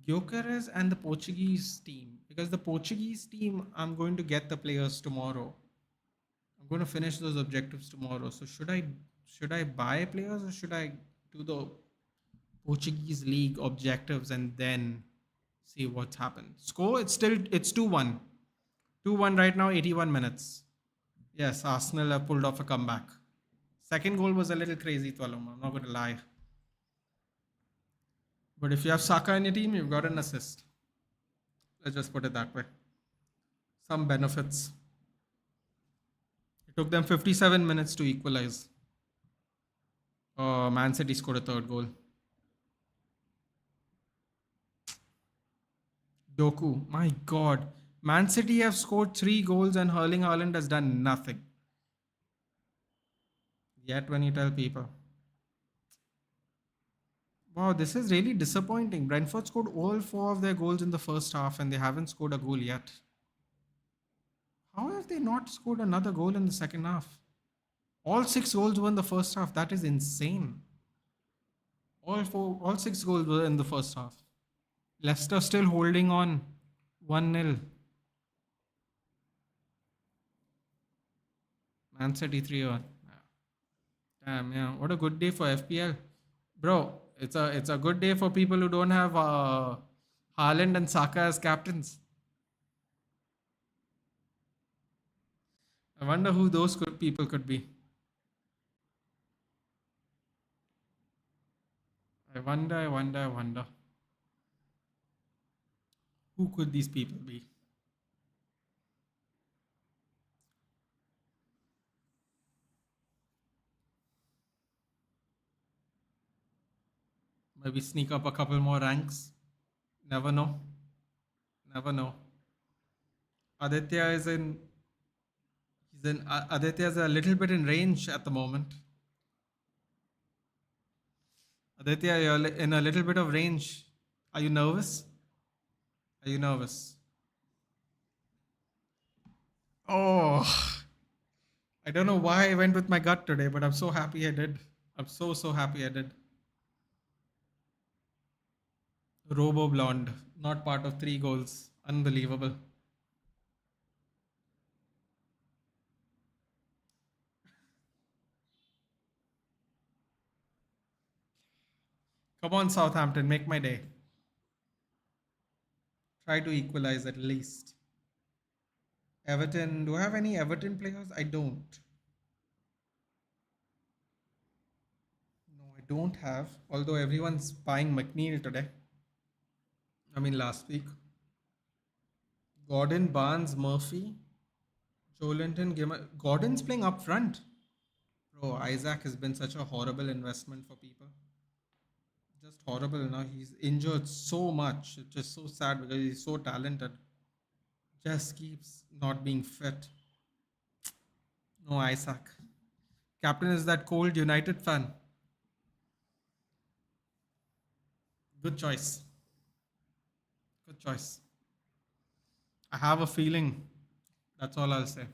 Gyökeres and the Portuguese team. Because the Portuguese team, I'm going to get the players tomorrow. I'm going to finish those objectives tomorrow. So should I buy players or should I do the Portuguese league objectives and then see what's happened? Score, it's 2-1. 2-1 right now, 81 minutes. Yes, Arsenal have pulled off a comeback. Second goal was a little crazy, Twalum. I'm not going to lie. But if you have Saka in your team, you've got an assist. Let's just put it that way. Some benefits. It took them 57 minutes to equalize. Man City scored a third goal. Doku, my God. Man City have scored 3 goals and Erling Haaland has done nothing. Yet when you tell people. Wow, this is really disappointing. Brentford scored all 4 of their goals in the first half and they haven't scored a goal yet. How have they not scored another goal in the second half? All 6 goals were in the first half. That is insane. All 6 goals were in the first half. Leicester still holding on 1-0. Man City 3-1. Damn, yeah. What a good day for FPL. Bro, it's a good day for people who don't have Haaland and Saka as captains. I wonder who those people could be. I wonder. Who could these people be? Maybe sneak up a couple more ranks. Never know. Never know. Aditya is in. Aditya is a little bit in range at the moment. Aditya, you're in a little bit of range. Are you nervous? Are you nervous? Oh, I don't know why I went with my gut today, but I'm so happy I did. I'm so happy I did. Robo Blonde, not part of 3 goals. Unbelievable. Come on, Southampton, make my day. Try to equalize at least. Everton, do I have any Everton players? I don't. No, I don't have. Although everyone's buying McNeil today. I mean, last week. Gordon, Barnes, Murphy, Joelinton, Gordon's playing up front. Bro, Isaac has been such a horrible investment for people. Just horrible now. He's injured so much. It's just so sad because he's so talented. Just keeps not being fit. No Isaac. Captain is that cold United fan. Good choice. Good choice. I have a feeling. That's all I'll say.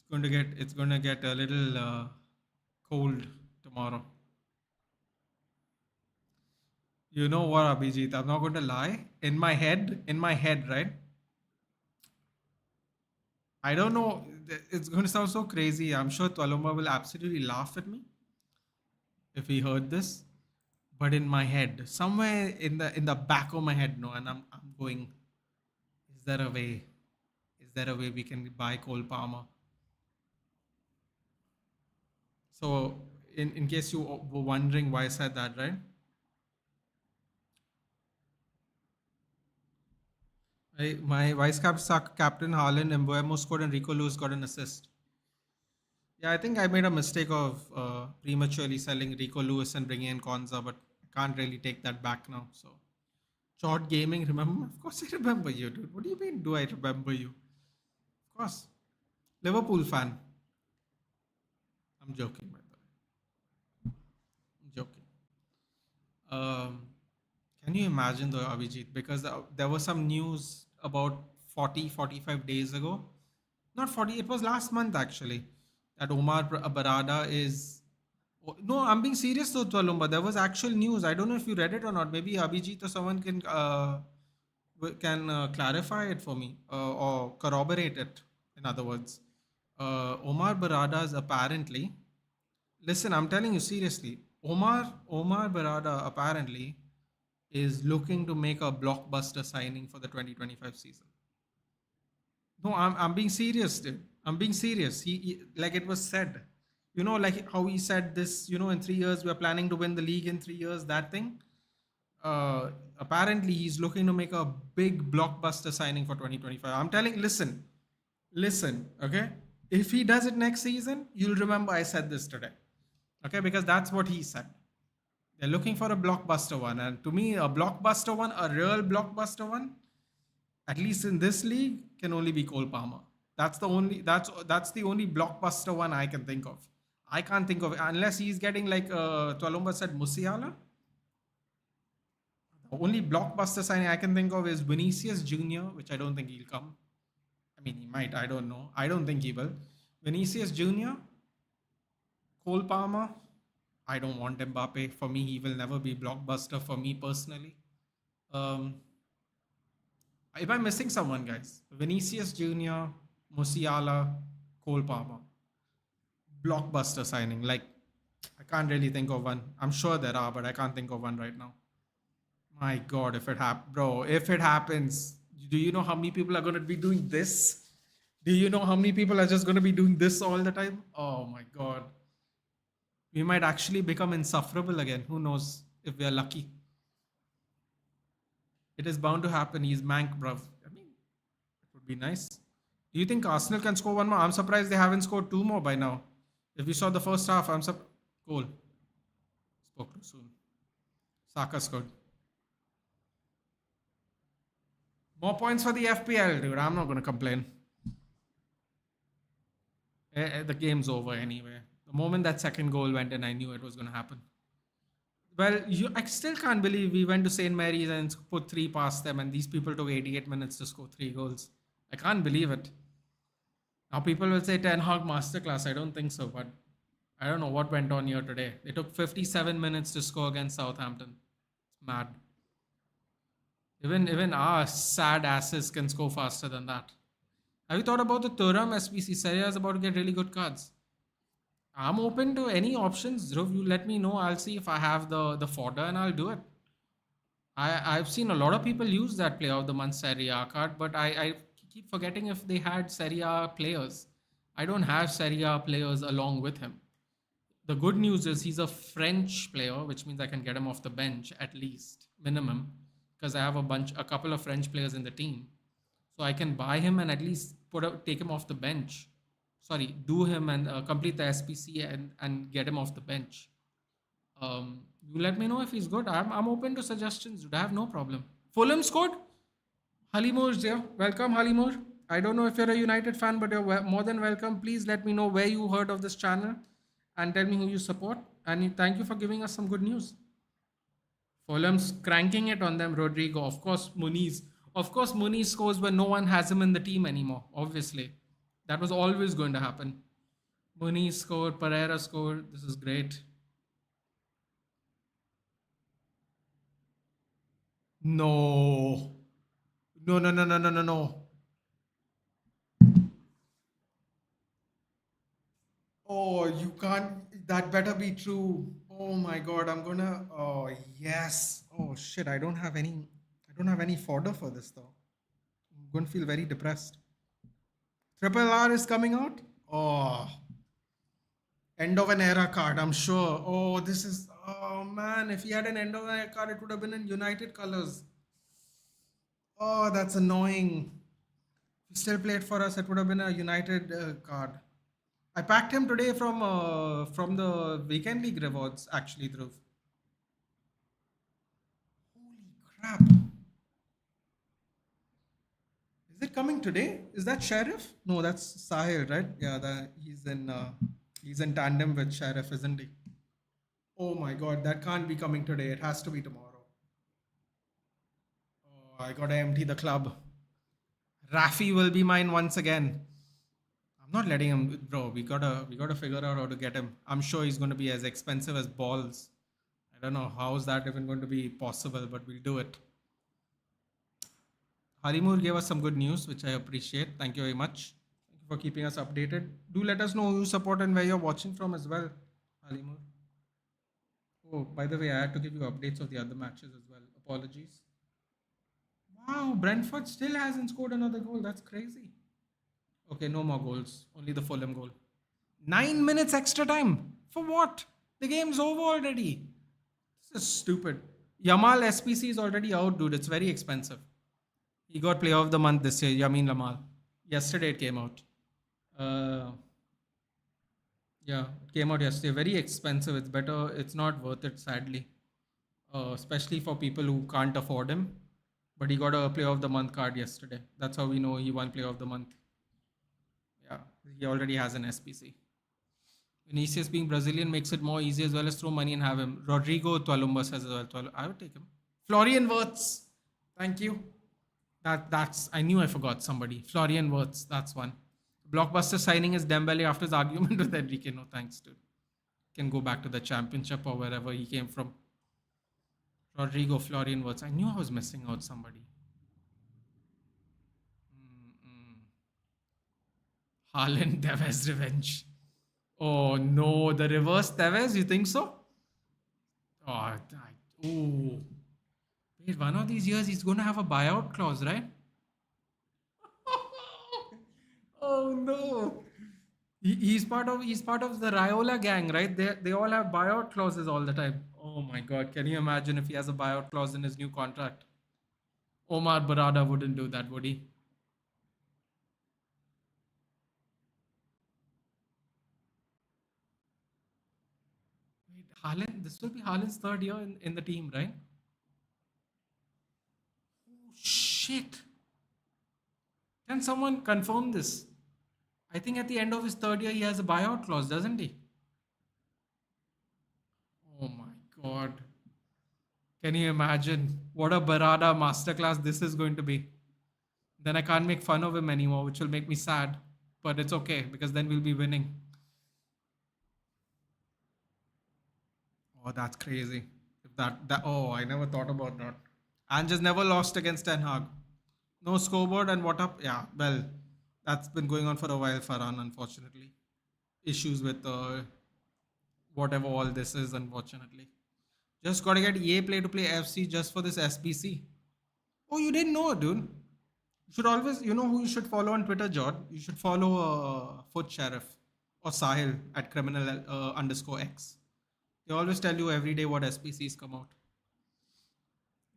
It's going to get a little cold tomorrow. You know what, Abhijit? I'm not going to lie. In my head, right? I don't know. It's going to sound so crazy. I'm sure Twaloma will absolutely laugh at me if he heard this. But in my head, somewhere in the back of my head, no, and I'm going. Is there a way? Is there a way we can buy Cole Palmer? So, in case you were wondering why I said that, right? My captain Haaland and Mbuemo scored and Rico Lewis got an assist. Yeah, I think I made a mistake of prematurely selling Rico Lewis and bringing in Konza, but I can't really take that back now. So, Short Gaming, remember? Of course, I remember you, dude. What do you mean? Do I remember you? Of course, Liverpool fan. I'm joking, by the way. I'm joking. Um, can you imagine though, Abhijit? Because there was some news about 40, 45 days ago. Not 40, it was last month actually. That Omar Barada is. No, I'm being serious though, Twalumba. There was actual news. I don't know if you read it or not. Maybe Abhijit or someone can clarify it for me or corroborate it. In other words, Omar Barada is apparently. Listen, I'm telling you seriously. Omar Barada apparently is looking to make a blockbuster signing for the 2025 season. No, I'm being serious, dude. I'm being serious. Like it was said, like how he said this. In 3 years we are planning to win the league in 3 years. That thing. Apparently he's looking to make a big blockbuster signing for 2025. I'm telling. Listen. Okay. If he does it next season, you'll remember I said this today. Okay, because that's what he said. They're looking for a blockbuster one, and to me, a blockbuster one, a real blockbuster one, at least in this league, can only be Cole Palmer. That's the only blockbuster one I can think of. I can't think of it unless he's getting like Twalumba said Musiala. The only blockbuster signing I can think of is Vinicius Junior, which I don't think he'll come. I mean, he might. I don't know. I don't think he will. Vinicius Junior, Cole Palmer. I don't want Mbappe. For me, he will never be blockbuster for me personally. Um, if I'm missing someone, guys, Vinicius Junior, Musiala, Cole Palmer, blockbuster signing. Like, I can't really think of one. I'm sure there are, but I can't think of one right now. My God, if it happens, bro, if it happens, do you know how many people are going to be doing this? Do you know how many people are just going to be doing this all the time? Oh my God. We might actually become insufferable again. Who knows if we are lucky? It is bound to happen. He's mank, bruv. I mean, it would be nice. Do you think Arsenal can score one more? I'm surprised they haven't scored two more by now. If you saw the first half, I'm surprised. Goal. Spoke too soon. Saka scored. More points for the FPL, dude. I'm not going to complain. The game's over anyway. The moment that second goal went in, I knew it was going to happen. Well, I still can't believe we went to St. Mary's and put three past them, and these people took 88 minutes to score 3 goals. I can't believe it. Now, people will say Ten Hag masterclass. I don't think so, but I don't know what went on here today. They took 57 minutes to score against Southampton. It's mad. Even our sad asses can score faster than that. Have you thought about the Thuram SPC? Serie A is about to get really good cards. I'm open to any options. Dhruv, you let me know. I'll see if I have the fodder and I'll do it. I've seen a lot of people use that Player of the Month Serie A card, but I keep forgetting if they had Serie A players. I don't have Serie A players along with him. The good news is he's a French player, which means I can get him off the bench at least, minimum, because I have a couple of French players in the team. So I can buy him and at least take him off the bench. Sorry, do him and complete the SPC and get him off the bench. You let me know if he's good. I'm open to suggestions, dude. I have no problem. Fulham scored. Halimur's there. Welcome, Halimur. I don't know if you're a United fan, but you're more than welcome. Please let me know where you heard of this channel and tell me who you support. And thank you for giving us some good news. Fulham's cranking it on them, Rodrigo. Of course, Muniz. Of course, Muniz scores when no one has him in the team anymore, obviously. That was always going to happen. Muniz scored, Pereira scored. This is great. No. No, no, no, no, no, no, no. Oh, you can't. That better be true. Oh my God, I'm gonna. Oh yes. Oh shit, I don't have any. I don't have any fodder for this though. I'm gonna feel very depressed. Triple R is coming out. Oh, end of an era card. I'm sure. Oh, this is. Oh man, if he had an end of an era card, it would have been in United colors. Oh, that's annoying. If he still played for us, it would have been a United card. I packed him today from the weekend league rewards. Actually, Dhruv. Holy crap! Is it coming today? Is that Sheriff? No, that's Sahil, right? Yeah, he's He's in tandem with Sheriff, isn't he? Oh my god, that can't be coming today. It has to be tomorrow. Oh, I gotta empty the club. Rafi will be mine once again. I'm not letting him, bro. We gotta figure out how to get him. I'm sure he's going to be as expensive as balls. I don't know how is that even going to be possible, but we'll do it. Harimur gave us some good news, which I appreciate. Thank you very much. Thank you for keeping us updated. Do let us know who you support and where you're watching from as well, Harimur. Oh, by the way, I had to give you updates of the other matches as well. Apologies. Wow, Brentford still hasn't scored another goal. That's crazy. Okay, no more goals. Only the Fulham goal. 9 minutes extra time. For what? The game's over already. This is stupid. Yamal SPC is already out, dude. It's very expensive. He got Player of the Month this year, Yamin Lamal. Yesterday it came out. Uh, yeah, it came out yesterday. Very expensive. It's better. It's not worth it, sadly. Especially for people who can't afford him. But he got a Player of the Month card yesterday. That's how we know he won Player of the Month. Yeah, he already has an SPC. Vinicius being Brazilian makes it more easy as well as throw money and have him. Rodrigo Tualumba says as well. I would take him. Florian Wirtz. Thank you. That's I knew I forgot somebody. Florian Wirtz. That's one. Blockbuster signing is Dembele after his argument with Enrique. No thanks, dude. Can go back to the championship or wherever he came from. Rodrigo, Florian Wirtz. I knew I was missing out somebody. Haaland, Tevez revenge. Oh no, the reverse Tevez, you think so? Oh, ooh. Wait, one of these years he's going to have a buyout clause, right? Oh no. He's part of the Raiola gang, right? They all have buyout clauses all the time. Oh my god, can you imagine if he has a buyout clause in his new contract? Omar Barada wouldn't do that, would he? Wait, Haaland, this will be Haaland's third year in the team, right? Oh shit. Can someone confirm this? I think at the end of his third year he has a buyout clause, doesn't he? Oh my god. Can you imagine what a Barada masterclass this is going to be? Then I can't make fun of him anymore, which will make me sad. But it's okay because then we'll be winning. Oh, that's crazy. If that oh, I never thought about that. And just never lost against Ten Hag. No scoreboard and what up? Yeah, well, that's been going on for a while, Farhan, unfortunately. Issues with whatever all this is, unfortunately. Just gotta get EA Play to play FC just for this SBC. Oh, you didn't know, dude. You should always, you know who you should follow on Twitter, Jod? You should follow Foot Sheriff or Sahil at criminal underscore X. They always tell you every day what SPCs come out.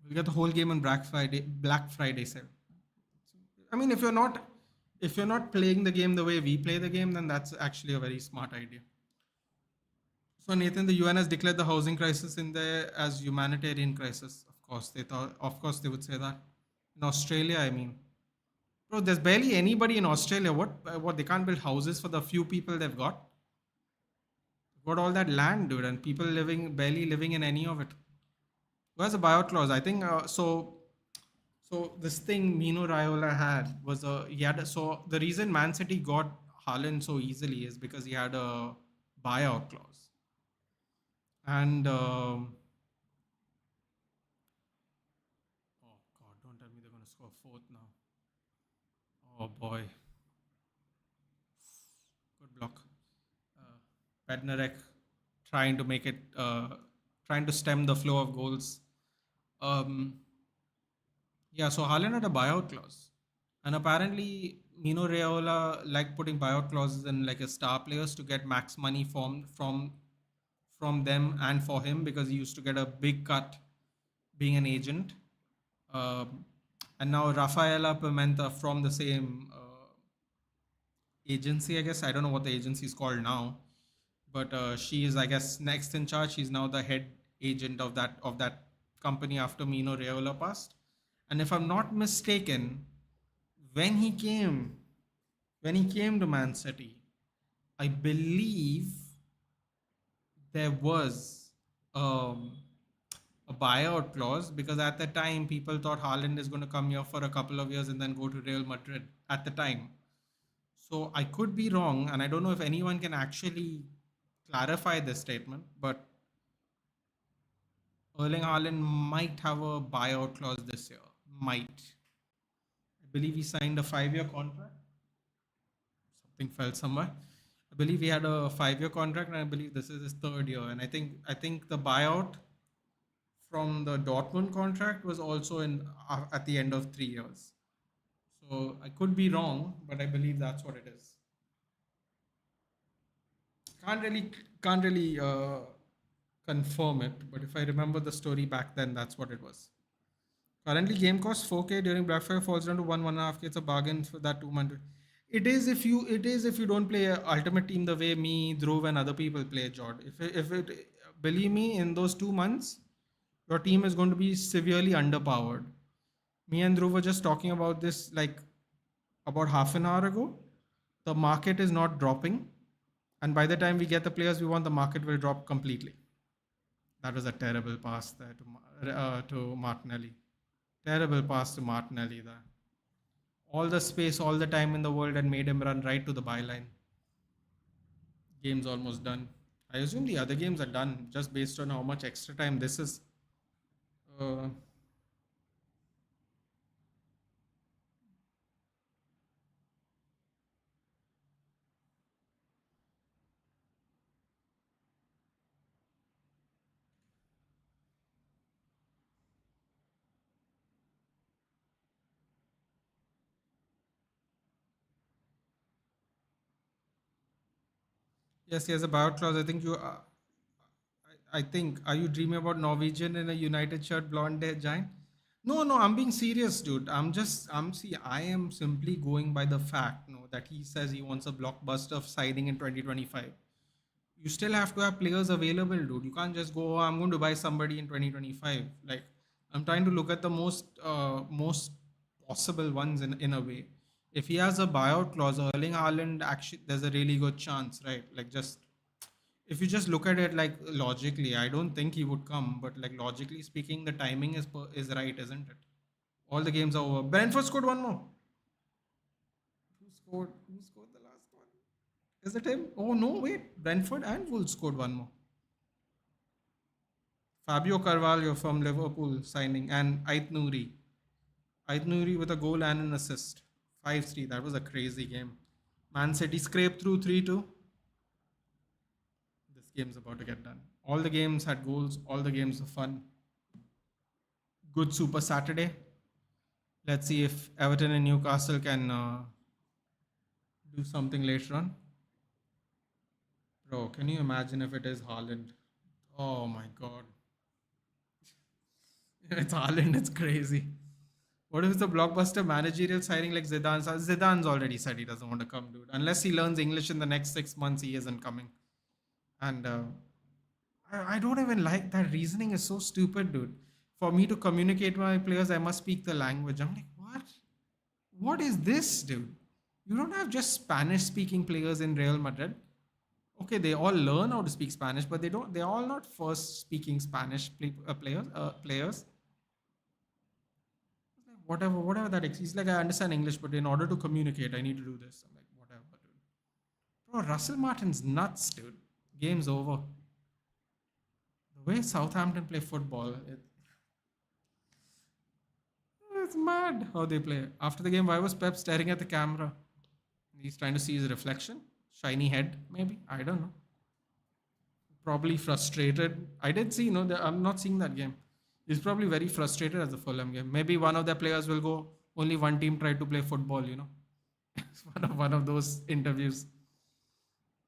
We'll get the whole game on Black Friday sale. I mean, if you're not playing the game the way we play the game, then that's actually a very smart idea. So Nathan, the UN has declared the housing crisis in there as humanitarian crisis. Of course they would say that. In Australia, I mean, bro, there's barely anybody in Australia. What they can't build houses for the few people they've got. They've got all that land, dude, and people barely living in any of it. Who has a buyout clause? I think so. So this thing Mino Raiola had was so the reason Man City got Haaland so easily is because he had a buyout clause. And oh god, don't tell me they're going to score fourth now. Oh boy, good block. Bednarek trying to make it, trying to stem the flow of goals. Yeah, so Haaland had a buyout clause, and apparently Mino Raiola liked putting buyout clauses in like a star players to get max money from them and for him because he used to get a big cut being an agent. Um, and now Rafaela Pimenta from the same agency, I guess. I don't know what the agency is called now, but she is, I guess, next in charge. She's now the head agent of that company after Mino Raiola passed. And if I'm not mistaken, when he came when he came to Man City, I believe there was um, a buyout clause because at the time people thought Haaland is going to come here for a couple of years and then go to Real Madrid at the time. So I could be wrong, and I don't know if anyone can actually clarify this statement, but Erling Haaland might have a buyout clause this year. Might. I believe he signed a 5 year contract. Something fell somewhere. I believe he had a 5 year contract, and I believe this is his third year. And I think the buyout from the Dortmund contract was also in at the end of 3 years. So I could be wrong, but I believe that's what it is. Can't really confirm it, but if I remember the story back then, that's what it was. Currently, game cost 4K during Black Friday falls down to 1.5K. It's a bargain for that 2 month. It is if you don't play a ultimate team the way me, Dhruv, and other people play, Jord. If it believe me, in those 2 months, your team is going to be severely underpowered. Me and Dhruv were just talking about this like about half an hour ago. The market is not dropping, and by the time we get the players we want, the market will drop completely. That was a terrible pass there to Martinelli. Terrible pass to Martinelli there. All the space, all the time in the world, and made him run right to the byline. Game's almost done. I assume the other games are done just based on how much extra time this is. Uh, yes, he has a buyout clause. I think you. I think. Are you dreaming about Norwegian in a United shirt, blonde hair giant? No, no. I'm being serious, dude. I'm just. I'm see. I am simply going by the fact, no, that he says he wants a blockbuster signing in 2025. You still have to have players available, dude. You can't just go, oh, I'm going to buy somebody in 2025. Like, I'm trying to look at the most possible ones in a way. If he has a buyout clause, Erling Haaland, actually, there's a really good chance, right? Like, just if you just look at it like logically, I don't think he would come, but like logically speaking, the timing is right, isn't it? All the games are over. Brentford scored one more. Who scored the last one? Is it him? Oh no, wait. Brentford and Wolves scored one more. Fabio Carvalho from Liverpool signing and Ait Nouri. Ait Nouri with a goal and an assist. 5-3. That was a crazy game. Man City scraped through 3-2. This game's about to get done. All the games had goals. All the games were fun. Good Super Saturday. Let's see if Everton and Newcastle can do something later on. Bro, can you imagine if it is Haaland? Oh my god. It's Haaland, it's crazy. What if it's a blockbuster managerial signing like Zidane? Zidane's already said he doesn't want to come, dude. Unless he learns English in the next 6 months, he isn't coming. And I don't even like that reasoning is so stupid, dude. For me to communicate with my players, I must speak the language. I'm like, what? What is this, dude? You don't have just Spanish speaking players in Real Madrid. Okay, they all learn how to speak Spanish, but they don't. They're all not first speaking Spanish players. Players. Whatever that is. He's like, I understand English, but in order to communicate, I need to do this. I'm like, whatever, dude. Bro, Russell Martin's nuts, dude. Game's over. The way Southampton play football, it's mad how they play. After the game, why was Pep staring at the camera? He's trying to see his reflection. Shiny head, maybe. I don't know. Probably frustrated. I did see, I'm not seeing that game. He's probably very frustrated as a Fulham game. Maybe one of their players will go, only one team tried to play football. It's one of those interviews.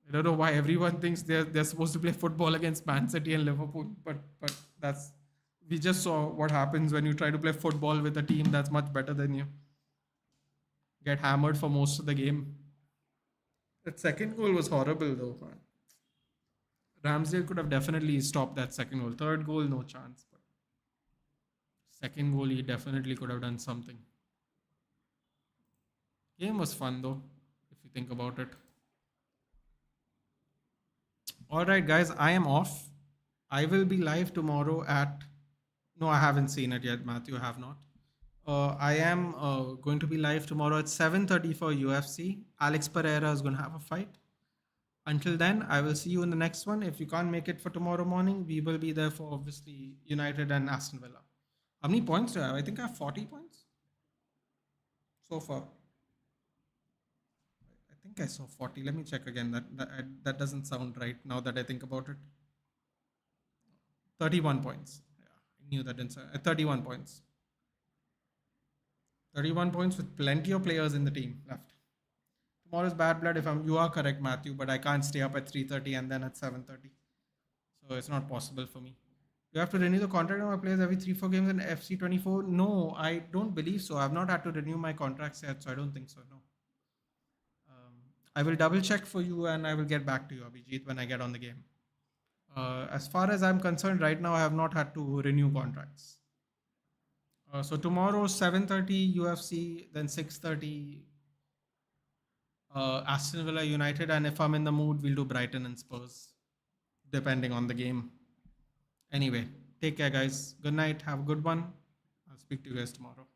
I don't know why everyone thinks they're supposed to play football against Man City and Liverpool, but that's we just saw what happens when you try to play football with a team that's much better than you. Get hammered for most of the game. That second goal was horrible though, man. Ramsdale could have definitely stopped that second goal. Third goal, no chance. But second goal, he definitely could have done something. Game was fun though, if you think about it. All right, guys, I am off. I will be live tomorrow at. No, I haven't seen it yet, Matthew. I have not. I am going to be live tomorrow at 7:30 for UFC. Alex Pereira is going to have a fight. Until then, I will see you in the next one. If you can't make it for tomorrow morning, we will be there for obviously United and Aston Villa. How many points do I have? I think I have 40 points so far. I think I saw 40. Let me check again. That doesn't sound right now that I think about it. 31 points. Yeah, I knew that didn't sound. 31 points. 31 points with plenty of players in the team left. Tomorrow's bad blood if you are correct, Matthew, but I can't stay up at 3:30 and then at 7:30. So it's not possible for me. You have to renew the contract of my players every 3-4 games in FC24. No, I don't believe so. I've not had to renew my contracts yet, so I don't think so. No. I will double check for you and I will get back to you, Abhijit, when I get on the game. As far as I'm concerned, right now I have not had to renew contracts. So tomorrow 7:30 UFC, then 6:30 Aston Villa United, and if I'm in the mood, we'll do Brighton and Spurs, depending on the game. Anyway, take care, guys. Good night. Have a good one. I'll speak to you guys tomorrow.